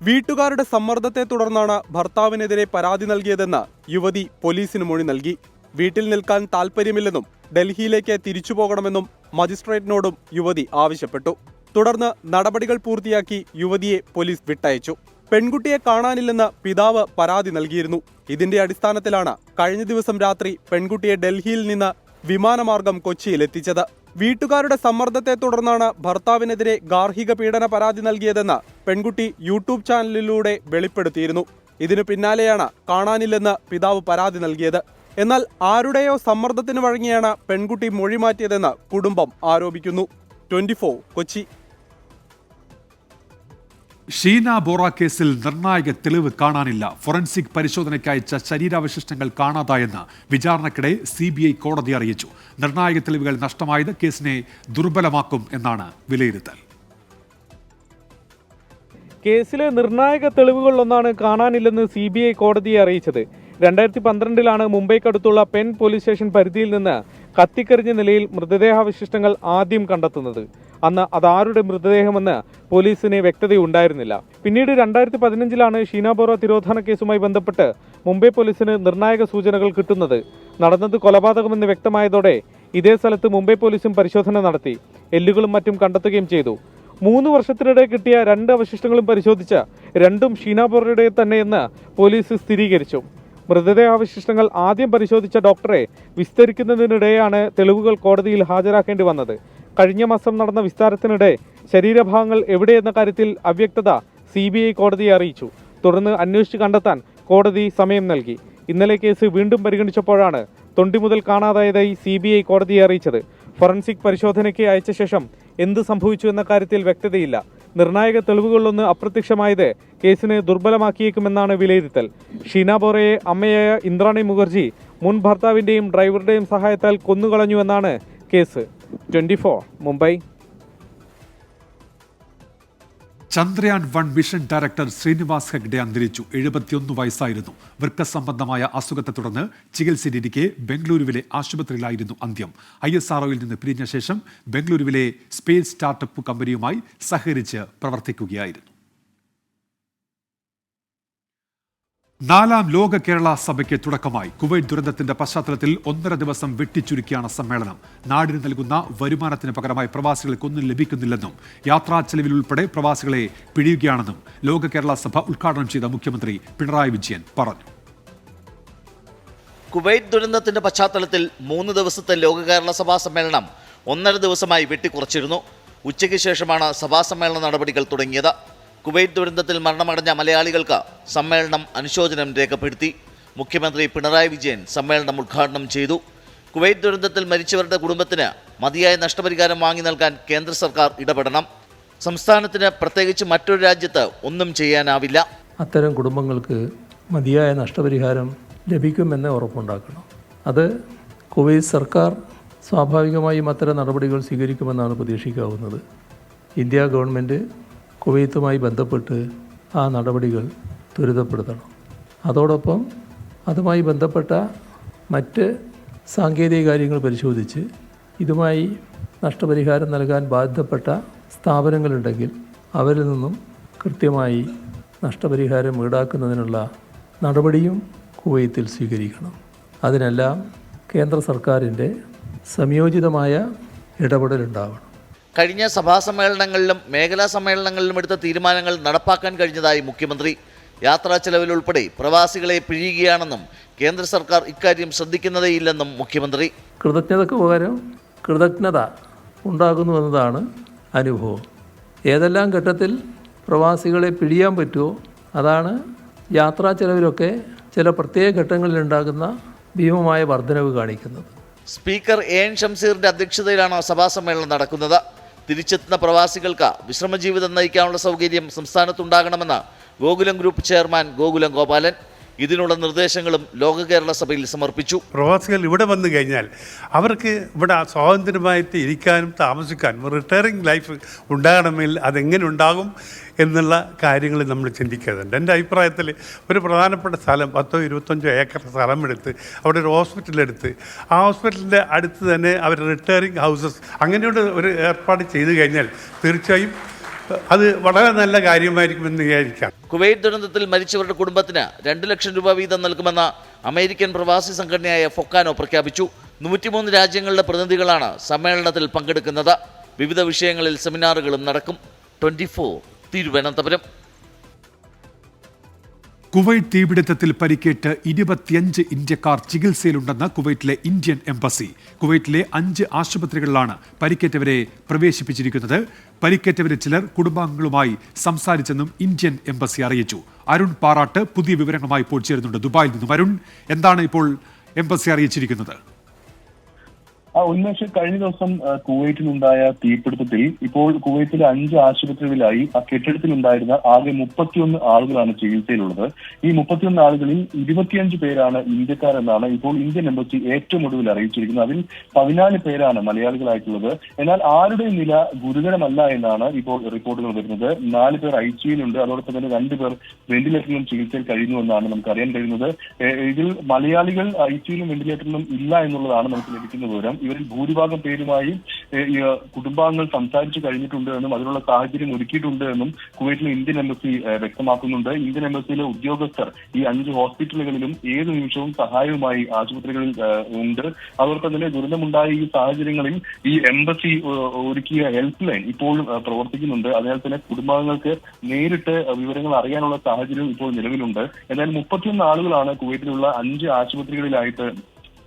വീട്ടുകാരുടെ സമ്മർദ്ദത്തെ തുടർന്നാണ് ഭർത്താവിനെതിരെ പരാതി നൽകിയതെന്ന് യുവതി പോലീസിന് മൊഴി നൽകി. വീട്ടിൽ നിൽക്കാൻ താൽപ്പര്യമില്ലെന്നും ഡൽഹിയിലേക്ക് തിരിച്ചു പോകണമെന്നും മജിസ്ട്രേറ്റിനോടും യുവതി ആവശ്യപ്പെട്ടു. തുടർന്ന് നടപടികൾ പൂർത്തിയാക്കി യുവതിയെ പോലീസ് വിട്ടയച്ചു. പെൺകുട്ടിയെ കാണാനില്ലെന്ന് പിതാവ് പരാതി നൽകിയിരുന്നു. ഇതിന്റെ അടിസ്ഥാനത്തിലാണ് കഴിഞ്ഞ ദിവസം രാത്രി പെൺകുട്ടിയെ ഡൽഹിയിൽ നിന്ന് വിമാനമാർഗം കൊച്ചിയിലെത്തിച്ചത്. വീട്ടുകാരുടെ സമ്മർദ്ദത്തെ തുടർന്നാണ് ഭർത്താവിനെതിരെ ഗാർഹിക പീഡന പരാതി നൽകിയതെന്ന് പെൺകുട്ടി യൂട്യൂബ് ചാനലിലൂടെ വെളിപ്പെടുത്തിയിരുന്നു. ഇതിനു പിന്നാലെയാണ് കാണാനില്ലെന്ന് പിതാവ് പരാതി നൽകിയത്. എന്നാൽ ആരുടെയോ സമ്മർദ്ദത്തിന് വഴങ്ങിയാണ് പെൺകുട്ടി മൊഴി മാറ്റിയതെന്ന് കുടുംബം ആരോപിക്കുന്നു. 24 കൊച്ചി. ഷീന ബോറ കേസിൽ നിർണായക തെളിവ് കാണാനില്ല. ഫോറൻസിക് പരിശോധനയ്ക്ക് അയച്ച ശരീരാവശിഷ്ടങ്ങൾ കാണാതായെന്ന് വിചാരണക്കിടെ CBI കോടതി അറിയിച്ചു. നിർണായക തെളിവുകൾ നഷ്ടമായത് കേസിനെ ദുർബലമാക്കും എന്നാണ് വിലയിരുത്തൽ. കേസിലെ നിർണായക തെളിവുകളിലൊന്നാണ് കാണാനില്ലെന്ന് CBI കോടതിയെ അറിയിച്ചത്. 2012 മുംബൈക്കടുത്തുള്ള പെൻ പോലീസ് സ്റ്റേഷൻ പരിധിയിൽ നിന്ന് കത്തിക്കരിഞ്ഞ നിലയിൽ മൃതദേഹാവശിഷ്ടങ്ങൾ ആദ്യം കണ്ടെത്തുന്നത്. അന്ന് അതാരുടെ മൃതദേഹമെന്ന് പോലീസിന് വ്യക്തതയുണ്ടായിരുന്നില്ല. പിന്നീട് 2015 ഷീന ബോറ തിരോധാന കേസുമായി ബന്ധപ്പെട്ട് മുംബൈ പോലീസിന് നിർണായക സൂചനകൾ കിട്ടുന്നത്. നടന്നത് കൊലപാതകമെന്ന് വ്യക്തമായതോടെ ഇതേ സ്ഥലത്ത് മുംബൈ പോലീസും പരിശോധന നടത്തി എല്ലുകളും മറ്റും കണ്ടെത്തുകയും ചെയ്തു. 3 വർഷത്തിനിടെ കിട്ടിയ 2 അവശിഷ്ടങ്ങളും പരിശോധിച്ച രണ്ടും ഷീന ബോറയുടെ തന്നെയെന്ന് പോലീസ് സ്ഥിരീകരിച്ചു. മൃതദേഹാവശിഷ്ടങ്ങൾ ആദ്യം പരിശോധിച്ച ഡോക്ടറെ വിസ്തരിക്കുന്നതിനിടെയാണ് തെളിവുകൾ കോടതിയിൽ ഹാജരാക്കേണ്ടി വന്നത്. കഴിഞ്ഞ മാസം നടന്ന വിസ്താരത്തിനിടെ ശരീരഭാഗങ്ങൾ എവിടെയെന്ന കാര്യത്തിൽ അവ്യക്തത CBI കോടതിയെ അറിയിച്ചു. തുടർന്ന് അന്വേഷിച്ച് കണ്ടെത്താൻ കോടതി സമയം നൽകി. ഇന്നലെ കേസ് വീണ്ടും പരിഗണിച്ചപ്പോഴാണ് തൊണ്ടി മുതൽ കാണാതായതായി CBI കോടതിയെ അറിയിച്ചത്. ഫോറൻസിക് പരിശോധനയ്ക്ക് അയച്ച ശേഷം എന്ത് സംഭവിച്ചു എന്ന കാര്യത്തിൽ വ്യക്തതയില്ല. നിർണായക തെളിവുകളിലൊന്ന് അപ്രത്യക്ഷമായത് കേസിനെ ദുർബലമാക്കിയേക്കുമെന്നാണ് വിലയിരുത്തൽ. ഷീന ബോറയെ അമ്മയായ ഇന്ദ്രാണി മുഖർജി മുൻ ഭർത്താവിന്റെയും ഡ്രൈവറുടെയും സഹായത്താൽ കൊന്നുകളഞ്ഞുവെന്നാണ് case. 24 Mumbai. Chandrayaan 1 mission director Srinivas Hegde അന്തരിച്ചു. 71 വയസ്സായിരുന്നു. വൃക്ക സംബന്ധമായ അസുഖത്തെ തുടർന്ന് ചികിത്സയിലിരിക്കെ ബംഗളൂരുവിലെ ആശുപത്രിയിലായിരുന്നു അന്ത്യം. ISROയിൽ നിന്ന് പിരിഞ്ഞ ശേഷം ബംഗളൂരുവിലെ സ്പേസ് സ്റ്റാർട്ടപ്പ് കമ്പനിയുമായി സഹകരിച്ച് പ്രവർത്തിക്കുകയായിരുന്നു. നാലാം ലോക കേരള സഭയ്ക്ക് തുടക്കമായി. കുവൈറ്റ് ദുരന്തത്തിന്റെ പശ്ചാത്തലത്തിൽ 1.5 ദിവസം വെട്ടിച്ചുരുക്കിയാണ് സമ്മേളനം. നാടിന് നൽകുന്ന വരുമാനത്തിന് പകരമായി പ്രവാസികൾക്കൊന്നും ലഭിക്കുന്നില്ലെന്നും യാത്രാ ചെലവിൽ ഉൾപ്പെടെ പ്രവാസികളെ പിഴിയുകയാണെന്നും ലോക കേരള സഭ ഉദ്ഘാടനം ചെയ്ത മുഖ്യമന്ത്രി പിണറായി വിജയൻ പറഞ്ഞു. കുവൈറ്റ് ദുരന്തത്തിന്റെ പശ്ചാത്തലത്തിൽ 3 ദിവസത്തെ ലോക കേരള സഭാ സമ്മേളനം 1.5 ദിവസമായി വെട്ടിക്കുറച്ചിരുന്നു. ഉച്ചയ്ക്ക് ശേഷമാണ് സഭാ സമ്മേളന നടപടികൾ തുടങ്ങിയത്. കുവൈറ്റ് ദുരന്തത്തിൽ മരണമടഞ്ഞ മലയാളികൾക്ക് സമ്മേളനം അനുശോചനം രേഖപ്പെടുത്തി. മുഖ്യമന്ത്രി പിണറായി വിജയൻ സമ്മേളനം ഉദ്ഘാടനം ചെയ്തു. കുവൈറ്റ് ദുരന്തത്തിൽ മരിച്ചവരുടെ കുടുംബത്തിന് മതിയായ നഷ്ടപരിഹാരം വാങ്ങി നൽകാൻ കേന്ദ്ര സർക്കാർ ഇടപെടണം. സംസ്ഥാനത്തിന് പ്രത്യേകിച്ച് മറ്റൊരു രാജ്യത്ത് ഒന്നും ചെയ്യാനാവില്ല. അത്തരം കുടുംബങ്ങൾക്ക് മതിയായ നഷ്ടപരിഹാരം ലഭിക്കുമെന്ന് ഉറപ്പുണ്ടാക്കണം. അത് കുവൈറ്റ് സർക്കാർ സ്വാഭാവികമായും അത്തരം നടപടികൾ സ്വീകരിക്കുമെന്നാണ് പ്രതീക്ഷിക്കാവുന്നത്. ഇന്ത്യ ഗവൺമെൻറ് കുവൈത്തുമായി ബന്ധപ്പെട്ട് ആ നടപടികൾ ത്വരിതപ്പെടുത്തണം. അതോടൊപ്പം അതുമായി ബന്ധപ്പെട്ട മറ്റ് സാങ്കേതിക കാര്യങ്ങൾ പരിശോധിച്ച് ഇതുമായി നഷ്ടപരിഹാരം നൽകാൻ ബാധ്യപ്പെട്ട സ്ഥാപനങ്ങളുണ്ടെങ്കിൽ അവരിൽ നിന്നും കൃത്യമായി നഷ്ടപരിഹാരം ഈടാക്കുന്നതിനുള്ള നടപടിയും കുവൈത്തിൽ സ്വീകരിക്കണം. അതിനെല്ലാം കേന്ദ്ര സർക്കാരിൻ്റെ സംയോജിതമായ ഇടപെടലുണ്ടാവണം. കഴിഞ്ഞ സഭാ സമ്മേളനങ്ങളിലും മേഖലാ സമ്മേളനങ്ങളിലും എടുത്ത തീരുമാനങ്ങൾ നടപ്പാക്കാൻ കഴിഞ്ഞതായി മുഖ്യമന്ത്രി. യാത്രാ ചെലവിൽ ഉൾപ്പെടെ പ്രവാസികളെ പിഴിയുകയാണെന്നും കേന്ദ്ര സർക്കാർ ഇക്കാര്യം ശ്രദ്ധിക്കുന്നതേയില്ലെന്നും മുഖ്യമന്ത്രി. കൃതജ്ഞതയ്ക്ക് പകരം കൃതജ്ഞത ഉണ്ടാകുന്നു എന്നതാണ് അനുഭവം. ഏതെല്ലാം ഘട്ടത്തിൽ പ്രവാസികളെ പിഴിയാൻ പറ്റുമോ അതാണ് യാത്രാ ചെലവിലൊക്കെ ചില പ്രത്യേക ഘട്ടങ്ങളിലുണ്ടാകുന്ന ഭീമമായ വർധനവ് കാണിക്കുന്നത്. സ്പീക്കർ എൻ ഷംസീറിന്റെ അധ്യക്ഷതയിലാണ് സഭാ സമ്മേളനം നടക്കുന്നത്. തിരിച്ചെത്തുന്ന പ്രവാസികൾക്ക് വിശ്രമജീവിതം നയിക്കാനുള്ള സൗകര്യം സംസ്ഥാനത്തുണ്ടാകണമെന്ന് ഗോകുലം ഗ്രൂപ്പ് ചെയർമാൻ ഗോകുലം ഗോപാലൻ. ഇതിനുള്ള നിർദ്ദേശങ്ങളും ലോക കേരള സഭയിൽ സമർപ്പിച്ചു. പ്രവാസികൾ ഇവിടെ വന്നു കഴിഞ്ഞാൽ അവർക്ക് ഇവിടെ സ്വാതന്ത്ര്യമായിട്ട് ഇരിക്കാനും താമസിക്കാനും റിട്ടയറിംഗ് ലൈഫ് ഉണ്ടാകണമെങ്കിൽ അതെങ്ങനെ ഉണ്ടാകും എന്നുള്ള കാര്യങ്ങൾ നമ്മൾ ചിന്തിക്കുന്നുണ്ട്. എൻ്റെ അഭിപ്രായത്തിൽ ഒരു പ്രധാനപ്പെട്ട സ്ഥലം 10-25 ഏക്കർ സ്ഥലമെടുത്ത് അവിടെ ഒരു ഹോസ്പിറ്റലെടുത്ത് ആ ഹോസ്പിറ്റലിൻ്റെ അടുത്ത് തന്നെ അവർ റിട്ടയറിംഗ് ഹൗസസ് അങ്ങനെയുള്ള ഒരു ഏർപ്പാട് ചെയ്തു കഴിഞ്ഞാൽ തീർച്ചയായും അത് വളരെ നല്ല കാര്യമായിരിക്കുമെന്ന് വിചാരിക്കാം. കുവൈറ്റ് ദുരന്തത്തിൽ മരിച്ചവരുടെ കുടുംബത്തിന് 2 ലക്ഷം രൂപ വീതം നൽകുമെന്ന് അമേരിക്കൻ പ്രവാസി സംഘടനയായ ഫൊക്കാനോ പ്രഖ്യാപിച്ചു. 103 രാജ്യങ്ങളുടെ പ്രതിനിധികളാണ് സമ്മേളനത്തിൽ പങ്കെടുക്കുന്നത്. വിവിധ വിഷയങ്ങളിൽ സെമിനാറുകളും നടക്കും. 24 തിരുവനന്തപുരം. കുവൈറ്റ് തീപിടുത്തത്തിൽ പരിക്കേറ്റ് 25 ഇന്ത്യക്കാർ ചികിത്സയിലുണ്ടെന്ന് കുവൈറ്റിലെ ഇന്ത്യൻ എംബസി. കുവൈറ്റിലെ 5 ആശുപത്രികളിലാണ് പരിക്കേറ്റവരെ പ്രവേശിപ്പിച്ചിരിക്കുന്നത്. പരിക്കേറ്റവരിൽ ചിലർ കുടുംബാംഗങ്ങളുമായി സംസാരിച്ചെന്നും ഇന്ത്യൻ എംബസി അറിയിച്ചു. അരുൺ പാറാട്ട് പുതിയ വിവരങ്ങളുമായി ഇപ്പോൾ ചേരുന്നുണ്ട് ദുബായിൽ നിന്നും. അരുൺ, എന്താണ് ഇപ്പോൾ എംബസി അറിയിച്ചിരിക്കുന്നത്? ഉന്മേഷ്, കഴിഞ്ഞ ദിവസം കുവൈറ്റിലുണ്ടായ തീപിടുത്തത്തിൽ ഇപ്പോൾ കുവൈറ്റിലെ 5 ആശുപത്രികളിലായി ആ കെട്ടിടത്തിലുണ്ടായിരുന്ന ആകെ 31 ആളുകളാണ് ചികിത്സയിലുള്ളത്. ഈ 31 ആളുകളിൽ 25 പേരാണ് ഇന്ത്യക്കാരെന്നാണ് ഇപ്പോൾ ഇന്ത്യൻ എംബസി ഏറ്റവും ഒടുവിൽ അറിയിച്ചിരിക്കുന്നത്. അതിൽ 14 പേരാണ് മലയാളികളായിട്ടുള്ളത്. എന്നാൽ ആരുടെയും നില ഗുരുതരമല്ല എന്നാണ് ഇപ്പോൾ റിപ്പോർട്ടുകൾ വരുന്നത്. 4 പേർ ICUയിലുണ്ട്. അതോടൊപ്പം തന്നെ 2 പേർ വെന്റിലേറ്ററിലും ചികിത്സയിൽ കഴിയുന്നുവെന്നാണ് നമുക്ക് അറിയാൻ കഴിയുന്നത്. ഇതിൽ മലയാളികൾ ICUയിലും വെന്റിലേറ്ററിലും ഇല്ല എന്നുള്ളതാണ് നമുക്ക് ലഭിക്കുന്ന വിവരം. ഇവരിൽ ഭൂരിഭാഗം പേരുമായി കുടുംബാംഗങ്ങൾ സംസാരിച്ചു കഴിഞ്ഞിട്ടുണ്ട് എന്നും അതിനുള്ള സാഹചര്യം ഒരുക്കിയിട്ടുണ്ട് എന്നും കുവൈറ്റിലെ ഇന്ത്യൻ എംബസി വ്യക്തമാക്കുന്നുണ്ട്. ഇന്ത്യൻ എംബസിയിലെ ഉദ്യോഗസ്ഥർ ഈ 5 ഹോസ്പിറ്റലുകളിലും ഏത് നിമിഷവും സഹായവുമായി ആശുപത്രികളിൽ ഉണ്ട്. അതോടൊപ്പം തന്നെ ദുരന്തമുണ്ടായ ഈ സാഹചര്യങ്ങളിൽ ഈ എംബസി ഒരുക്കിയ ഹെൽപ്പ് ലൈൻ ഇപ്പോൾ പ്രവർത്തിക്കുന്നുണ്ട്. അതിനാൽ തന്നെ കുടുംബാംഗങ്ങൾക്ക് നേരിട്ട് വിവരങ്ങൾ അറിയാനുള്ള സാഹചര്യം ഇപ്പോൾ നിലവിലുണ്ട്. എന്നാൽ 31 ആളുകളാണ് കുവൈറ്റിലുള്ള 5 ആശുപത്രികളിലായിട്ട്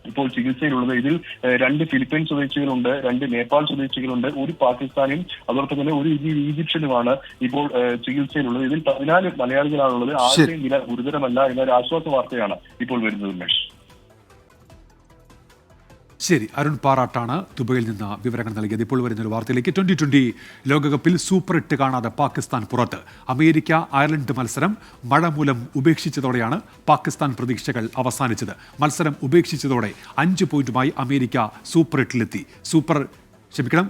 ഇപ്പോൾ ചികിത്സയിലുള്ളത്. ഇതിൽ 2 ഫിലിപ്പൈൻ സ്വദേശികളുണ്ട്, 2 നേപ്പാൾ സ്വദേശികളുണ്ട്, 1 പാകിസ്ഥാനും അതോടൊപ്പം തന്നെ 1 ഈജിപ്ഷ്യനുമാണ് ഇപ്പോൾ ചികിത്സയിലുള്ളത്. ഇതിൽ 14 മലയാളികളാണുള്ളത്. ആരുടെയും നില ഗുരുതരമല്ല എന്നൊരു ആശ്വാസ വാർത്തയാണ് ഇപ്പോൾ വരുന്നത്. ഉന്മേഷ്, ശരി, അരുൺ പാറാട്ടാണ് ദുബൈയിൽ നിന്ന് വിവരങ്ങൾ നൽകിയത്. ഇപ്പോൾ വരുന്നൊരു വാർത്തയിലേക്ക്. 2020 ലോകകപ്പിൽ സൂപ്പർ 8 കാണാതെ പാകിസ്ഥാൻ പുറത്ത്. അമേരിക്ക അയർലൻഡ് മത്സരം മഴ മൂലം ഉപേക്ഷിച്ചതോടെയാണ് പാകിസ്ഥാൻ പ്രതീക്ഷകൾ അവസാനിച്ചത്. മത്സരം ഉപേക്ഷിച്ചതോടെ 5 പോയിന്റുമായി അമേരിക്ക സൂപ്പർ 8-ലെത്തി. സൂപ്പർ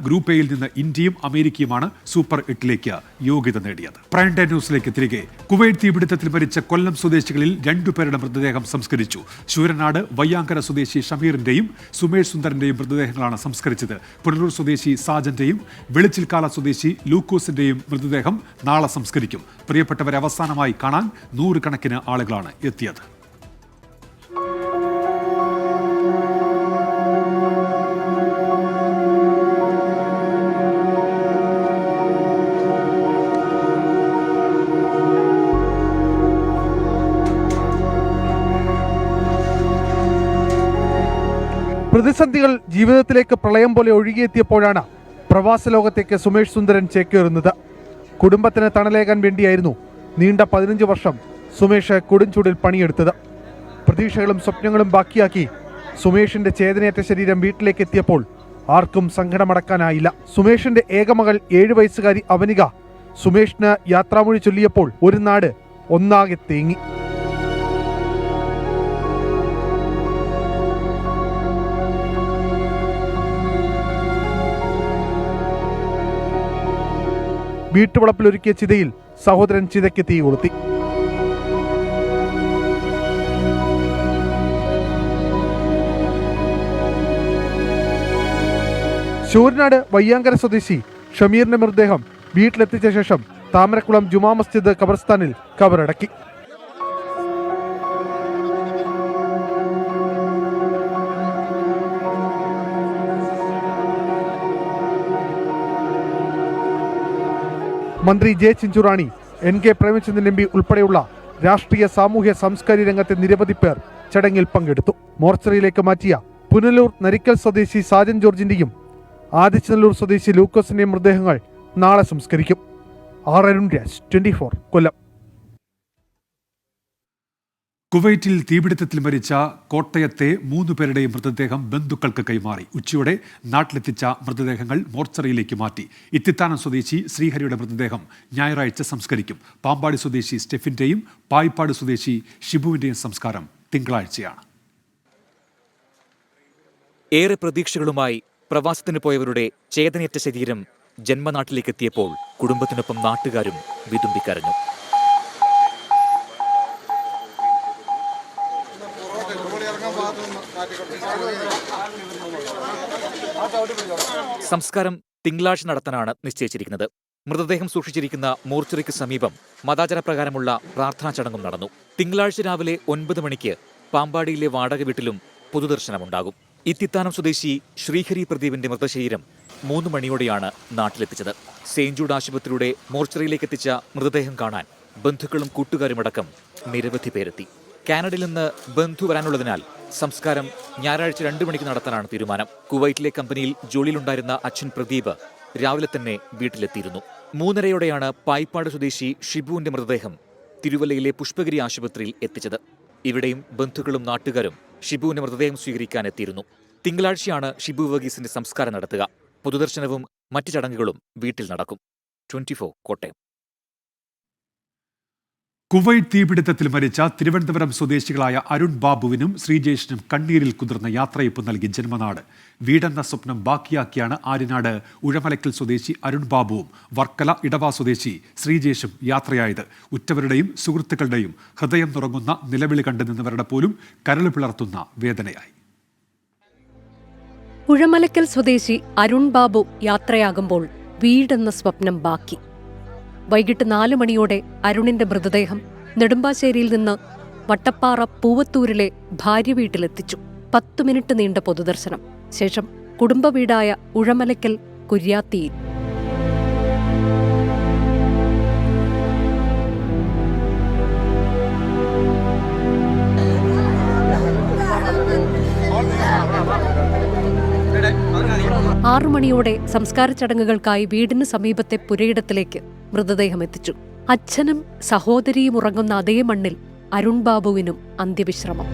ഗ്രൂപ്പ് എയിൽ നിന്ന് ഇന്ത്യയും അമേരിക്കയുമാണ് സൂപ്പർ 8ലേക്ക് യോഗ്യത നേടിയത്. പ്രൈം ടൈം ന്യൂസിലേക്ക് തിരികെ. കുവൈറ്റ് തീപിടുത്തത്തിൽ മരിച്ച കൊല്ലം സ്വദേശികളിൽ 2 പേരുടെ മൃതദേഹം സംസ്കരിച്ചു. ശൂരനാട് വയ്യാങ്കര സ്വദേശി ഷമീറിന്റെയും സുമേഷ് സുന്ദറിന്റെയും മൃതദേഹങ്ങളാണ് സംസ്കരിച്ചത്. പുനലൂർ സ്വദേശി സാജന്റെയും വെളിച്ചിൽക്കാല സ്വദേശി ലൂക്കോസിന്റെയും മൃതദേഹം നാളെ സംസ്കരിക്കും. പ്രിയപ്പെട്ടവരെ അവസാനമായി കാണാൻ 100 കണക്കിന് ആളുകളാണ് എത്തിയത്. പ്രതിസന്ധികൾ ജീവിതത്തിലേക്ക് പ്രളയം പോലെ ഒഴുകിയെത്തിയപ്പോഴാണ് പ്രവാസ ലോകത്തേക്ക് സുമേഷ് സുന്ദരൻ ചേക്കേറുന്നത്. കുടുംബത്തിന് തണലേകാൻ വേണ്ടിയായിരുന്നു നീണ്ട 15 വർഷം സുമേഷ് കൊടുംചൂടിൽ പണിയെടുത്തത്. പ്രതീക്ഷകളും സ്വപ്നങ്ങളും ബാക്കിയാക്കി സുമേഷിന്റെ ചേതനയേറ്റ ശരീരം വീട്ടിലേക്ക് എത്തിയപ്പോൾ ആർക്കും സങ്കടമടക്കാനായില്ല. സുമേഷിന്റെ ഏകമകൾ 7 വയസ്സുകാരി അവനിക സുമേഷിന് യാത്രാമൊഴി ചൊല്ലിയപ്പോൾ ഒരു നാട് ഒന്നാകെ തേങ്ങി. വീട്ടുവളപ്പിലൊരുക്കിയ ചിതയിൽ സഹോദരൻ ചിതയ്ക്ക് തീ കൊളുത്തി. ശൂരനാട് വയ്യാങ്കര സ്വദേശി ഷമീറിന്റെ മൃതദേഹം വീട്ടിലെത്തിച്ച ശേഷം താമരക്കുളം ജുമാ മസ്ജിദ് ഖബർസ്ഥാനിൽ കബറടക്കി. മന്ത്രി J Chinchu Rani, NK Premachandran MP ഉൾപ്പെടെയുള്ള രാഷ്ട്രീയ സാമൂഹ്യ സാംസ്കാരിക രംഗത്തെ നിരവധി പേർ ചടങ്ങിൽ പങ്കെടുത്തു. മോർച്ചറിയിലേക്ക് മാറ്റിയ പുനലൂർ നരിക്കൽ സ്വദേശി സാജൻ ജോർജിന്റെയും ആദിച്ചനല്ലൂർ സ്വദേശി ലൂക്കോസിന്റെയും മൃതദേഹങ്ങൾ നാളെ സംസ്കരിക്കും. അരുൺ രാജ്, 24 കൊല്ലം. കുവൈറ്റിൽ തീപിടുത്തത്തിൽ മരിച്ച കോട്ടയത്തെ 3 പേരുടെയും മൃതദേഹം ബന്ധുക്കൾക്ക് കൈമാറി. ഉച്ചയോടെ നാട്ടിലെത്തിച്ച മൃതദേഹങ്ങൾ മോർച്ചറിയിലേക്ക് മാറ്റി. ഇത്തിത്താനം സ്വദേശി ശ്രീഹരിയുടെ മൃതദേഹം ഞായറാഴ്ച സംസ്കരിക്കും. പാമ്പാടി സ്വദേശി സ്റ്റെഫിന്റെയും പായിപ്പാട് സ്വദേശി ഷിബുവിന്റെയും സംസ്കാരം തിങ്കളാഴ്ചയാണ്. ഏറെ പ്രതീക്ഷകളുമായി പ്രവാസത്തിന് പോയവരുടെ ചേതനയേറ്റ ശരീരം ജന്മനാട്ടിലേക്ക് എത്തിയപ്പോൾ കുടുംബത്തിനൊപ്പം നാട്ടുകാരും വിതുമ്പിക്കരഞ്ഞു. സംസ്കാരം തിങ്കളാഴ്ച നടത്താനാണ് നിശ്ചയിച്ചിരിക്കുന്നത്. മൃതദേഹം സൂക്ഷിച്ചിരിക്കുന്ന മോർച്ചറിക്ക് സമീപം മതാചാരപ്രകാരമുള്ള പ്രാർത്ഥനാ ചടങ്ങും നടന്നു. തിങ്കളാഴ്ച രാവിലെ 9 മണിക്ക് പാമ്പാടിയിലെ വാടക വീട്ടിലും പൊതുദർശനമുണ്ടാകും. ഇത്തിത്താനം സ്വദേശി ശ്രീഹരി പ്രദീപിന്റെ മൃതശരീരം 3 മണിയോടെയാണ് നാട്ടിലെത്തിച്ചത്. സെയിന്റ് ജൂഡ് ആശുപത്രിയുടെ മോർച്ചറിയിലേക്ക് എത്തിച്ച മൃതദേഹം കാണാൻ ബന്ധുക്കളും കൂട്ടുകാരുമടക്കം നിരവധി പേരെത്തി. കാനഡയിൽ നിന്ന് ബന്ധു വരാനുള്ളതിനാൽ സംസ്കാരം ഞായറാഴ്ച 2 മണിക്ക് നടത്താനാണ് തീരുമാനം. കുവൈറ്റിലെ കമ്പനിയിൽ ജോലിയിലുണ്ടായിരുന്ന അച്ഛൻ പ്രദീപ് രാവിലെ തന്നെ വീട്ടിലെത്തിയിരുന്നു. 3:30യോടെയാണ് പായിപ്പാട് സ്വദേശി ഷിബുവിന്റെ മൃതദേഹം തിരുവല്ലയിലെ പുഷ്പഗിരി ആശുപത്രിയിൽ എത്തിച്ചത്. ഇവിടെയും ബന്ധുക്കളും നാട്ടുകാരും ഷിബുവിന്റെ മൃതദേഹം സ്വീകരിക്കാൻ എത്തിയിരുന്നു. തിങ്കളാഴ്ചയാണ് ഷിബു വർഗീസിന്റെ സംസ്കാരം നടത്തുക. പൊതുദർശനവും മറ്റു ചടങ്ങുകളും വീട്ടിൽ നടക്കും. 24 കോട്ടയം. കുവൈറ്റ് തീപിടുത്തത്തിൽ മരിച്ച തിരുവനന്തപുരം സ്വദേശികളായ അരുൺ ബാബുവിനും ശ്രീജേഷിനും കണ്ണീരിൽ കുതിർന്ന യാത്രയപ്പ് നൽകി ജന്മനാട്. വീടെന്ന സ്വപ്നം ബാക്കിയാക്കിയാണ് ആര്യനാട് ഉഴമലക്കൽ സ്വദേശി അരുൺ ബാബുവും വർക്കല ഇടവ സ്വദേശി ശ്രീജേഷും യാത്രയായത്. ഉറ്റവരുടെയും സുഹൃത്തുക്കളുടെയും ഹൃദയം തുറങ്ങുന്ന നിലവിളി കണ്ടു നിന്നവരുടെ പോലും കരൾ പിളർത്തുന്ന വേദനയായി. ഉഴമലക്കൽ സ്വദേശി അരുൺ ബാബു യാത്രയാകുമ്പോൾ വീടെന്ന സ്വപ്നം ബാക്കി. വൈകിട്ട് 4 മണിയോടെ അരുണിന്റെ മൃതദേഹം നെടുമ്പാശ്ശേരിയിൽ നിന്ന് വട്ടപ്പാറ പൂവത്തൂരിലെ ഭാര്യ വീട്ടിലെത്തിച്ചു. 10 മിനിറ്റ് നീണ്ട പൊതുദർശനം ശേഷം കുടുംബ വീടായ ഉഴമലക്കൽ കുര്യാത്തിയിൽ. ആറു മണിയോടെ സംസ്കാര ചടങ്ങുകൾക്കായി വീടിന് സമീപത്തെ പുരയിടത്തിലേക്ക് മൃതദേഹം എത്തിച്ചു. അച്ഛനും സഹോദരിയും ഉറങ്ങുന്ന അതേ മണ്ണിൽ അരുൺ ബാബുവിനും അന്ത്യവിശ്രമം.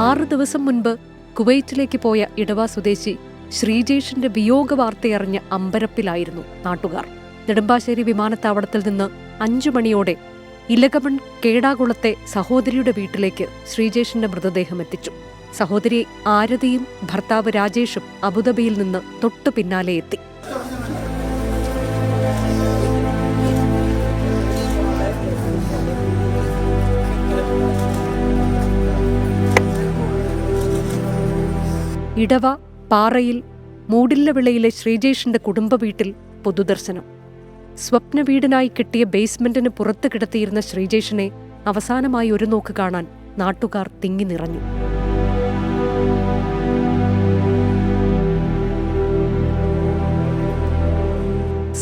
ആറ് ദിവസം മുൻപ് കുവൈറ്റിലേക്ക് പോയ ഇടവ സ്വദേശി ശ്രീജേഷിന്റെ വിയോഗ വാർത്തയറിഞ്ഞ അമ്പരപ്പിലായിരുന്നു നാട്ടുകാർ. നെടുമ്പാശ്ശേരി വിമാനത്താവളത്തിൽ നിന്ന് 5 മണിയോടെ ഇലകമൺ കേടാകുളത്തെ സഹോദരിയുടെ വീട്ടിലേക്ക് ശ്രീജേഷിന്റെ മൃതദേഹം എത്തിച്ചു. സഹോദരി ആരതിയും ഭർത്താവ് രാജേഷും അബുദാബിയിൽ നിന്ന് തൊട്ടു പിന്നാലെ എത്തി. ഇടവ പാറയിൽ മൂടില്ലവിളയിലെ ശ്രീജേഷിന്റെ കുടുംബ വീട്ടിൽ പൊതുദർശനം. സ്വപ്ന വീടിനായി കിട്ടിയ ബേസ്മെന്റിന് പുറത്ത് കിടത്തിയിരുന്ന ശ്രീജേഷിനെ അവസാനമായി ഒരു നോക്ക് കാണാൻ നാട്ടുകാർ തിങ്ങി നിറഞ്ഞു.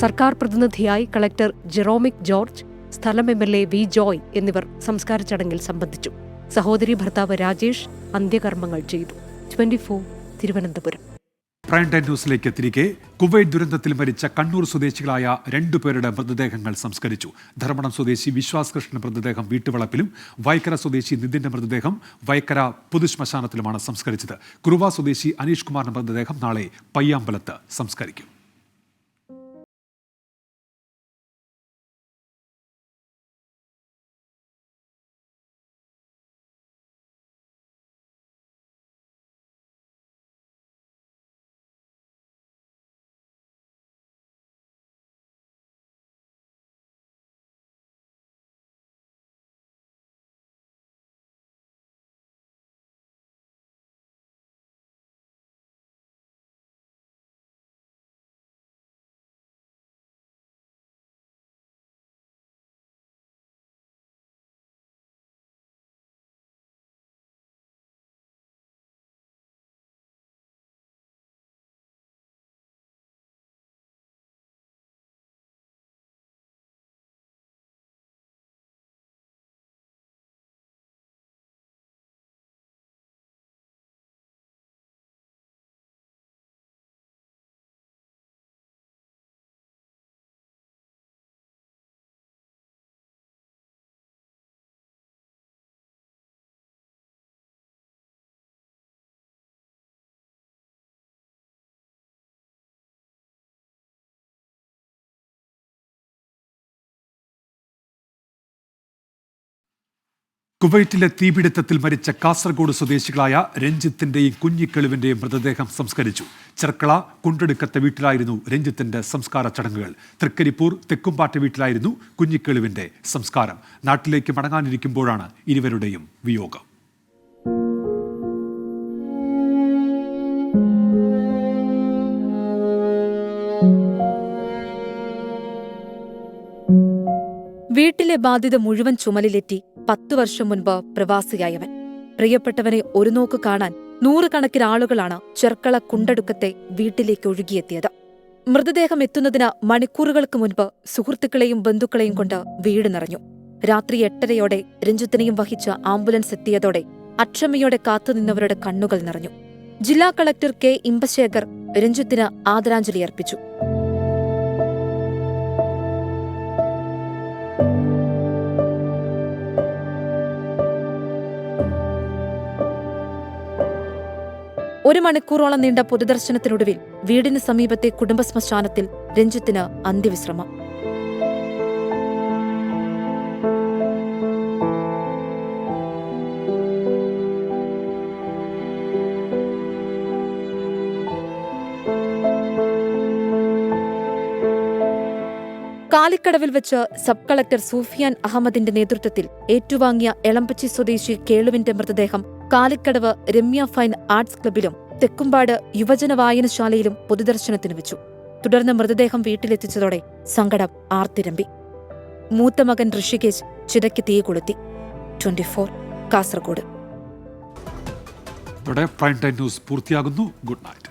സർക്കാർ പ്രതിനിധിയായി കളക്ടർ ജെറോമിക് ജോർജ്, സ്ഥലം MLA വി ജോയ് എന്നിവർ സംസ്കാര ചടങ്ങിൽ സംബന്ധിച്ചു. സഹോദരി ഭർത്താവ് രാജേഷ് അന്ത്യകർമ്മങ്ങൾ ചെയ്തു. 24 തിരുവനന്തപുരം. പ്രൈം ടൈം ന്യൂസിലേക്ക് തിരികെ. കുവൈറ്റ് ദുരന്തത്തിൽ മരിച്ച കണ്ണൂർ സ്വദേശികളായ 2 പേരുടെ മൃതദേഹങ്ങൾ സംസ്കരിച്ചു. ധർമ്മടം സ്വദേശി വിശ്വാസ് കൃഷ്ണന്റെ മൃതദേഹം വീട്ടുവളപ്പിലും വൈക്കര സ്വദേശി നിതിന്റെ മൃതദേഹം വൈക്കര പൊതുശ്മശാനത്തിലുമാണ് സംസ്കരിച്ചത്. കുറുവ സ്വദേശി അനീഷ് കുമാറിന്റെ മൃതദേഹം നാളെ പയ്യാമ്പലത്ത് സംസ്കരിക്കും. കുവൈറ്റിലെ തീപിടുത്തത്തിൽ മരിച്ച കാസർഗോഡ് സ്വദേശികളായ രഞ്ജിത്തിന്റെയും കുഞ്ഞിക്കെളുവിന്റെയും മൃതദേഹം സംസ്കരിച്ചു. ചെർക്കള കുണ്ടെടുക്കത്തെ വീട്ടിലായിരുന്നു രഞ്ജിത്തിന്റെ സംസ്കാര ചടങ്ങുകൾ. തൃക്കരിപ്പൂർ തെക്കുംപാറ്റ വീട്ടിലായിരുന്നു കുഞ്ഞിക്കെളുവിന്റെ സംസ്കാരം. നാട്ടിലേക്ക് മടങ്ങാനിരിക്കുമ്പോഴാണ് ഇരുവരുടെയും വിയോഗം. വീട്ടിലെ ബാധ്യത മുഴുവൻ ചുമലിലെറ്റി 10 വർഷം മുൻപ് പ്രവാസിയായവൻ. പ്രിയപ്പെട്ടവനെ ഒരു നോക്ക് കാണാൻ നൂറുകണക്കിന് ആളുകളാണ് ചെർക്കള കുണ്ടടുക്കത്തെ വീട്ടിലേക്ക് ഒഴുകിയെത്തിയത്. മൃതദേഹം എത്തുന്നതിന് മണിക്കൂറുകൾക്ക് മുൻപ് സുഹൃത്തുക്കളെയും ബന്ധുക്കളെയും കൊണ്ട് വീട് നിറഞ്ഞു. രാത്രി 8:30യോടെ രഞ്ജിത്തിനെയും വഹിച്ച ആംബുലൻസ് എത്തിയതോടെ അക്ഷമയോടെ കാത്തുനിന്നവരുടെ കണ്ണുകൾ നിറഞ്ഞു. ജില്ലാ കളക്ടർ കെ ഇമ്പശേഖർ രഞ്ജിത്തിന് ആദരാഞ്ജലി അർപ്പിച്ചു. ഒരു മണിക്കൂറോളം നീണ്ട പൊതുദർശനത്തിനൊടുവിൽ വീടിന് സമീപത്തെ കുടുംബ ശ്മശാനത്തിൽ രഞ്ജിത്തിന് അന്ത്യവിശ്രമം. കാലിക്കടവിൽ വെച്ച് സബ് കളക്ടർ സൂഫിയാൻ അഹമ്മദിന്റെ നേതൃത്വത്തിൽ ഏറ്റുവാങ്ങിയ എളമ്പച്ചി സ്വദേശി കേളുവിന്റെ മൃതദേഹം കാലിക്കടവ് രമ്യ ഫൈൻ ആർട്സ് ക്ലബിലും തെക്കുംപാട് യുവജന വായനശാലയിലും പൊതുദർശനത്തിന് വെച്ചു. തുടർന്ന് മൃതദേഹം വീട്ടിലെത്തിച്ചതോടെ സങ്കടം ആർത്തിരമ്പി. മൂത്ത മകൻ ഋഷികേശ് ചിതയ്ക്ക് തീ കൊളുത്തി. 24 കാസർഗോഡ്. പ്രൈം ടൈം ന്യൂസ് പൂർത്തിയാകുന്നു. Good night.